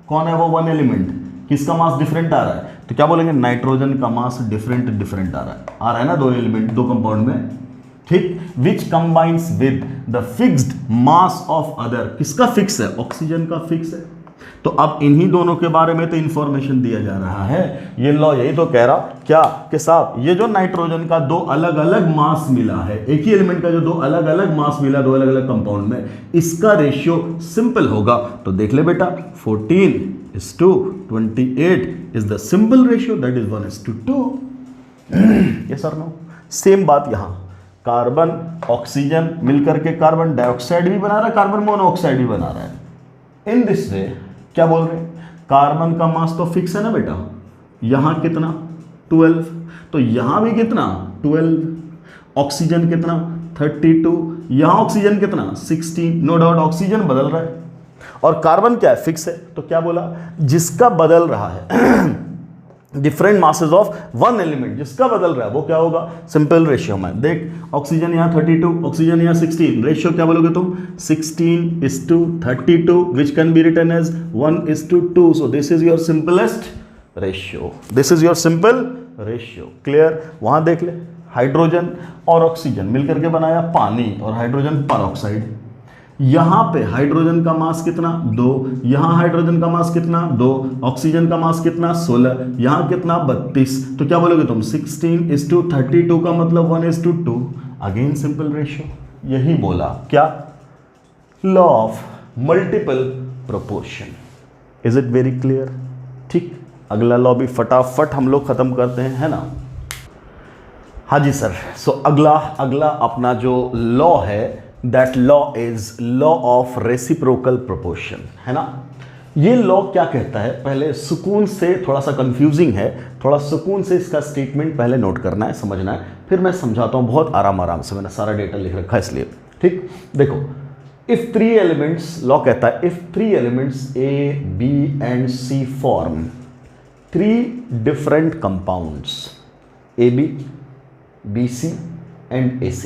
कौन है वो वन एलिमेंट, किसका मास डिफरेंट आ रहा है? तो क्या बोलेंगे, नाइट्रोजन का मास डिफरेंट आ रहा है ना, दो एलिमेंट दो कंपाउंड में, ठीक। Which combines with the fixed mass of other, किसका फिक्स है, ऑक्सीजन का फिक्स है। तो अब इन्हीं दोनों के बारे में तो इंफॉर्मेशन दिया जा रहा है। ये लॉ यही तो कह रहा क्या कि साहब ये जो नाइट्रोजन का दो अलग अलग मास मिला है, एक ही एलिमेंट का जो दो अलग अलग मास मिला दो अलग अलग कंपाउंड में, इसका रेशियो सिंपल होगा। तो देख ले बेटा 14:28 is the simple ratio, that is 1:2। Yes और नो। सेम बात यहां, कार्बन ऑक्सीजन मिलकर के कार्बन डाइऑक्साइड भी बना रहा है, कार्बन मोनोऑक्साइड भी बना रहा है। इन दिस वे क्या बोल रहे हैं, कार्बन का मास तो फिक्स है ना बेटा, यहां कितना 12, तो यहां भी कितना 12, ऑक्सीजन कितना 32, यहां ऑक्सीजन कितना 16। नो डाउट ऑक्सीजन बदल रहा है और कार्बन क्या है फिक्स है। तो क्या बोला, जिसका बदल रहा है different masses of one element, जिसका बदल रहा है वो क्या होगा, सिंपल रेशियो में। देख ऑक्सीजन यहाँ 32, ऑक्सीजन यहाँ 16, रेशियो क्या बोलोगे तुम 16:32, which can be written as 1:2। So this is your simplest ratio, this is your simple ratio. Clear, वहां देख ले हाइड्रोजन और ऑक्सीजन मिलकर के बनाया पानी और हाइड्रोजन परऑक्साइड। यहां पे हाइड्रोजन का मास कितना 2, यहां हाइड्रोजन का मास कितना 2, ऑक्सीजन का मास कितना 16, यहां कितना 32। तो क्या बोलोगे तुम 16:32 का मतलब 1:2। अगेन सिंपल रेशियो, यही बोला क्या, law of multiple proportion. Is it very clear? ठीक, अगला लॉ भी फटाफट हम लोग खत्म करते हैं, है ना। हाँ जी सर। सो अगला अपना जो लॉ है that law is law of reciprocal proportion, है ना। ये लॉ क्या कहता है, पहले सुकून से, थोड़ा सा कंफ्यूजिंग है, थोड़ा सुकून से इसका स्टेटमेंट पहले नोट करना है, समझना है, फिर मैं समझाता हूं बहुत आराम से। मैंने सारा डेटा लिख रखा है इसलिए, ठीक। देखो, इफ 3 एलिमेंट्स, लॉ कहता है if 3 elements A, B and C form 3 different compounds AB, BC and AC,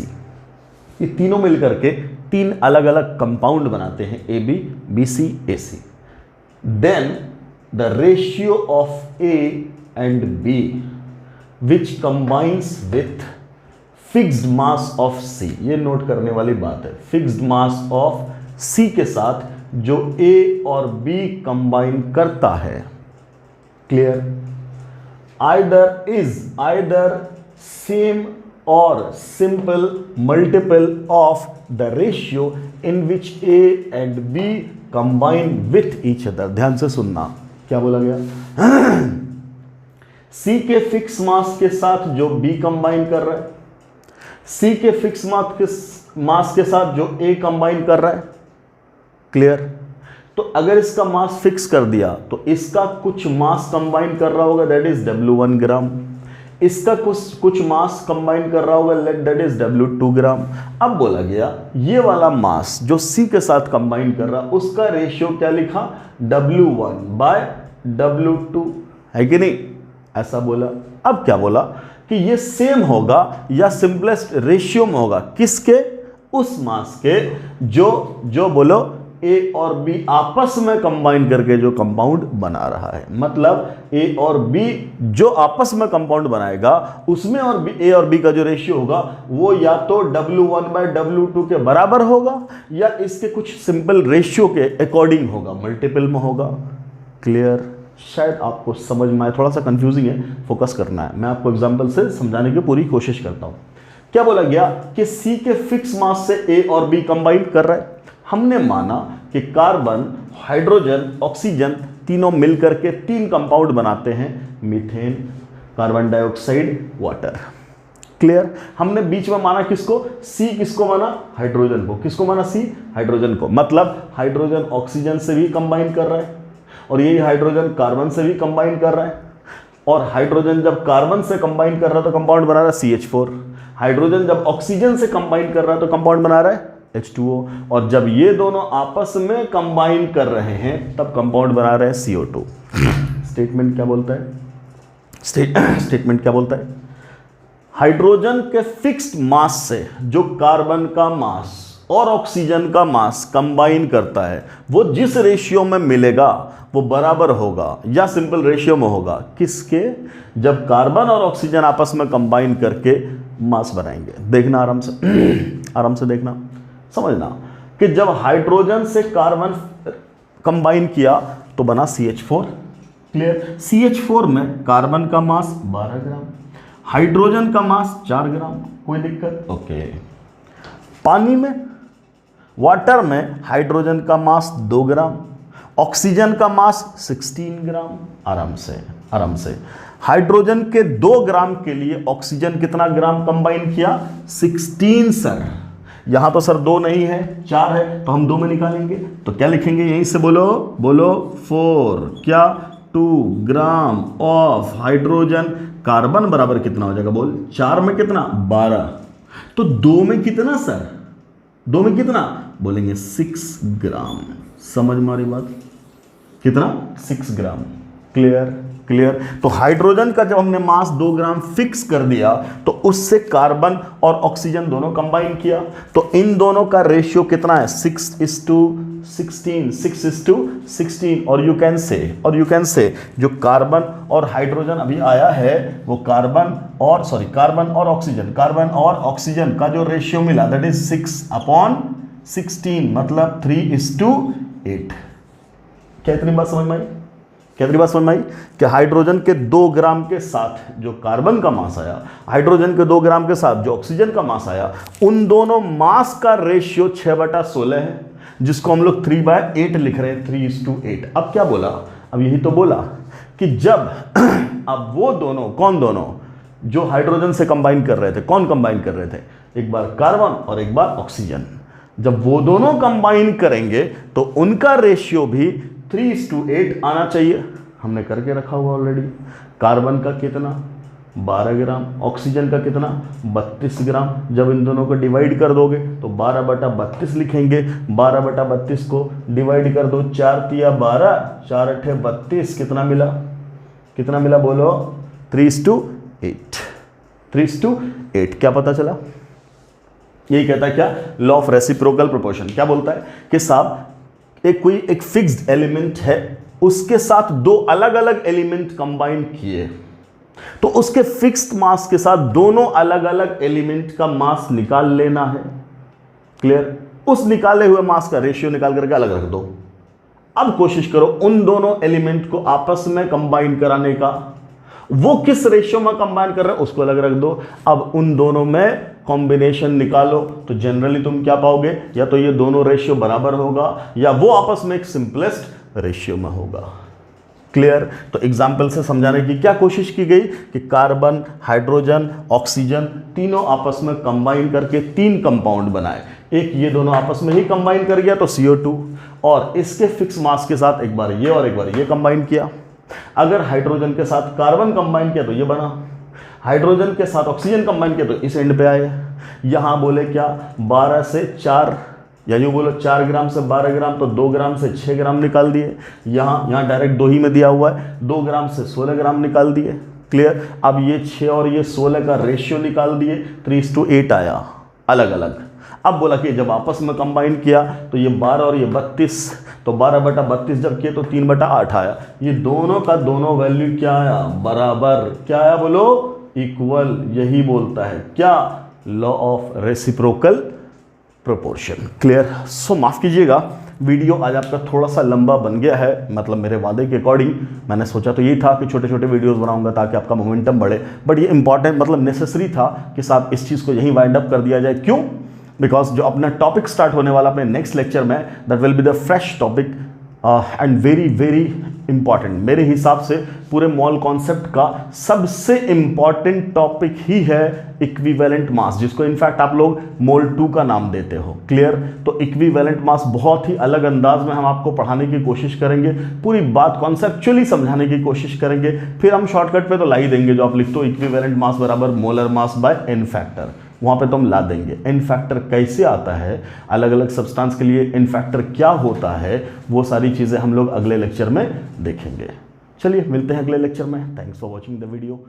ये तीनों मिलकर के 3 अलग अलग कंपाउंड बनाते हैं AB, BC, AC। Then the ratio of A and B which combines with fixed mass of C, ये note करने वाली बात है, fixed mass of C के साथ जो A और B कंबाइन करता है, clear, either same or simple multiple of the ratio in which A and B combine with each other। ध्यान से सुनना, क्या बोला गया? C के फिक्स मास के साथ जो B कंबाइन कर रहा है, C के फिक्स मास के साथ जो A कंबाइन कर रहा है, क्लियर। तो अगर इसका मास फिक्स कर दिया तो इसका कुछ मास कंबाइन कर रहा होगा, दैट इज W1 ग्राम, इसका कुछ मास कंबाइन कर रहा होगा, दैट इज W2 ग्राम। अब बोला गया ये वाला मास जो C के साथ कंबाइन कर रहा, उसका रेशियो क्या लिखा, W1 बाय W2, है कि नहीं, ऐसा बोला। अब क्या बोला कि ये सेम होगा या सिंपलेस्ट रेशियो में होगा, किसके, उस मास के जो बोलो A और B आपस में कंबाइन करके जो कंपाउंड बना रहा है। मतलब A और B जो आपस में कंपाउंड बनाएगा उसमें और A और B का जो रेशियो होगा वो या तो W1 बाय W2 के बराबर होगा या इसके कुछ सिंपल रेशियो के अकॉर्डिंग होगा, मल्टीपल में होगा, क्लियर। शायद आपको समझ में आए, थोड़ा सा कंफ्यूजिंग है, फोकस करना है, मैं आपको एग्जांपल से समझाने की पूरी कोशिश करता हूं। क्या बोला गया कि C के फिक्स मास से A और B कंबाइन कर रहा है। हमने माना कि कार्बन, हाइड्रोजन, ऑक्सीजन तीनों मिलकर के 3 कंपाउंड बनाते हैं, methane, carbon dioxide, water, clear. हमने बीच में माना किसको, C किसको माना, हाइड्रोजन को, किसको माना, C हाइड्रोजन को। मतलब हाइड्रोजन ऑक्सीजन से भी कंबाइन कर रहा है और यही हाइड्रोजन कार्बन से भी कंबाइन कर रहा है, और हाइड्रोजन जब कार्बन से कंबाइन कर रहा है तो कंपाउंड बना रहा है CH4, हाइड्रोजन जब ऑक्सीजन से कंबाइन कर रहा है तो कंपाउंड बना रहा है H2O, और जब ये दोनों आपस में कंबाइन कर रहे हैं तब कंपाउंड बना रहे हैं CO2। स्टेटमेंट क्या बोलता है, स्टेटमेंट क्या बोलता है, हाइड्रोजन के फिक्स्ड मास से जो कार्बन का मास और ऑक्सीजन का मास कंबाइन करता है वो जिस रेशियो में मिलेगा वो बराबर होगा या सिंपल रेशियो में होगा, किसके, जब कार्बन और ऑक्सीजन आपस में कंबाइन करके मास बनाएंगे। देखना आराम से देखना, समझना कि जब हाइड्रोजन से कार्बन कंबाइन किया तो बना CH4, क्लियर। CH4 में कार्बन का मास 12 ग्राम, हाइड्रोजन का मास 4 ग्राम, कोई दिक्कत, ओके। पानी में, वाटर में हाइड्रोजन का मास 2 ग्राम, ऑक्सीजन का मास 16 ग्राम, आराम से हाइड्रोजन के 2 ग्राम के लिए ऑक्सीजन कितना ग्राम कंबाइन किया, 16 सर। यहां तो सर 2 नहीं है 4 है तो हम 2 में निकालेंगे, तो क्या लिखेंगे, यहीं से बोलो 4, क्या 2 ग्राम ऑफ हाइड्रोजन, कार्बन बराबर कितना हो जाएगा, बोल 4 में कितना 12, तो 2 में कितना सर, 2 में कितना, बोलेंगे 6 ग्राम। समझ मारी बात, कितना 6 ग्राम, क्लियर। तो हाइड्रोजन का जब हमने मास 2 ग्राम फिक्स कर दिया तो उससे कार्बन और ऑक्सीजन दोनों कंबाइन किया, तो इन दोनों का रेशियो कितना है, 6:16। और यू कैन से जो कार्बन और हाइड्रोजन अभी आया है वो कार्बन और ऑक्सीजन का जो रेशियो मिला दैट इज 6/16, मतलब 3:8। क्या इतनी बात समझ में आई, कि हाइड्रोजन के 2 ग्राम के साथ जो कार्बन का मास आया, हाइड्रोजन के 2 ग्राम के साथ जो ऑक्सीजन का मास आया, उन दोनों मास का रेशियो 6/16 है, जिसको हम लोग 3/8 लिख रहे हैं, 3:8। अब क्या बोला, अब यही तो बोला कि जब अब वो दोनों, कौन दोनों, जो हाइड्रोजन से कंबाइन कर रहे थे, कौन कंबाइन कर रहे थे, एक बार कार्बन और एक बार ऑक्सीजन, जब वो दोनों कंबाइन करेंगे तो उनका रेशियो भी 3:8 आना चाहिए। हमने करके रखा हुआ ऑलरेडी। कार्बन का कितना 12 ग्राम, ऑक्सीजन का कितना 32 ग्राम। जब इन दोनों को डिवाइड कर दोगे तो 12/32 लिखेंगे। 12/32 को डिवाइड कर दो, 4 तिया 12, 4 अठे 32, कितना मिला बोलो, 3:8। 3:8 क्या पता चला, यही कहता है क्या, लॉ ऑफ रेसिप्रोकल प्रोपोर्शन। क्या बोलता है कि साहब एक फिक्स्ड एलिमेंट है, उसके साथ 2 अलग अलग एलिमेंट कंबाइन किए, तो उसके फिक्स्ड मास के साथ दोनों अलग अलग एलिमेंट का मास निकाल लेना है। क्लियर? उस निकाले हुए मास का रेशियो निकाल करके अलग रख दो। अब कोशिश करो उन दोनों एलिमेंट को आपस में कंबाइन कराने का। वो किस रेशियो में कंबाइन कर रहे हैं उसको अलग रख दो। अब उन दोनों में कॉम्बिनेशन निकालो तो जनरली तुम क्या पाओगे, या तो ये दोनों रेशियो बराबर होगा या वो आपस में एक सिंपलेस्ट रेशियो में होगा। क्लियर? तो एग्जाम्पल से समझाने की क्या कोशिश की गई कि कार्बन, हाइड्रोजन, ऑक्सीजन तीनों आपस में कंबाइन करके 3 कंपाउंड बनाए। एक ये दोनों आपस में ही कंबाइन कर गया तो CO2, और इसके फिक्स मास के साथ एक बार ये और एक बार ये कंबाइन किया। अगर हाइड्रोजन के साथ कार्बन कंबाइन किया तो ये बना, हाइड्रोजन के साथ ऑक्सीजन कंबाइन किया तो इस एंड पे आए। यहां बोले क्या 12 से 4, या यूँ बोलो 4 ग्राम से 12 ग्राम, तो 2 ग्राम से 6 ग्राम निकाल दिए। यहाँ डायरेक्ट 2 ही में दिया हुआ है, 2 ग्राम से 16 ग्राम निकाल दिए। क्लियर? अब ये 6 और ये 16 का रेशियो निकाल दिए, 3:8 आया अलग अलग। अब बोला कि जब आपस में कंबाइन किया तो ये 12 और ये 32, तो 12/32 जब किए तो 3/8 आया। ये दोनों का दोनों वैल्यू क्या आया? बराबर। क्या आया बोलो? इक्वल। यही बोलता है क्या? Law of reciprocal proportion. Clear? So माफ कीजिएगा, वीडियो आज आपका थोड़ा सा लंबा बन गया है, मतलब मेरे वादे के अकॉर्डिंग। मैंने सोचा तो यही था कि छोटे छोटे वीडियोस बनाऊंगा ताकि आपका मोमेंटम बढ़े, बट ये इंपॉर्टेंट मतलब नेसेसरी था कि साहब इस चीज़ को यहीं वाइंड अप कर दिया जाए। क्यों? बिकॉज जो अपना टॉपिक स्टार्ट होने वाला अपने नेक्स्ट लेक्चर में, that will be the fresh topic and very very important. मेरे हिसाब से पूरे मॉल कॉन्सेप्ट का सबसे इंपॉर्टेंट टॉपिक ही है इक्विवेलेंट मास, जिसको इनफैक्ट आप लोग मोल 2 का नाम देते हो। क्लियर? तो इक्विवेलेंट मास बहुत ही अलग अंदाज में हम आपको पढ़ाने की कोशिश करेंगे, पूरी बात कॉन्सेप्चुअली समझाने की कोशिश करेंगे। फिर हम शॉर्टकट पे तो ला ही देंगे, जो आप लिखते हो इक्विवेलेंट मास बराबर molar mass by n factor, वहाँ पे तो हम ला देंगे। एन फैक्टर कैसे आता है, अलग अलग सब्सटेंस के लिए एन फैक्टर क्या होता है, वो सारी चीज़ें हम लोग अगले लेक्चर में देखेंगे। चलिए मिलते हैं अगले लेक्चर में। Thanks for watching the video.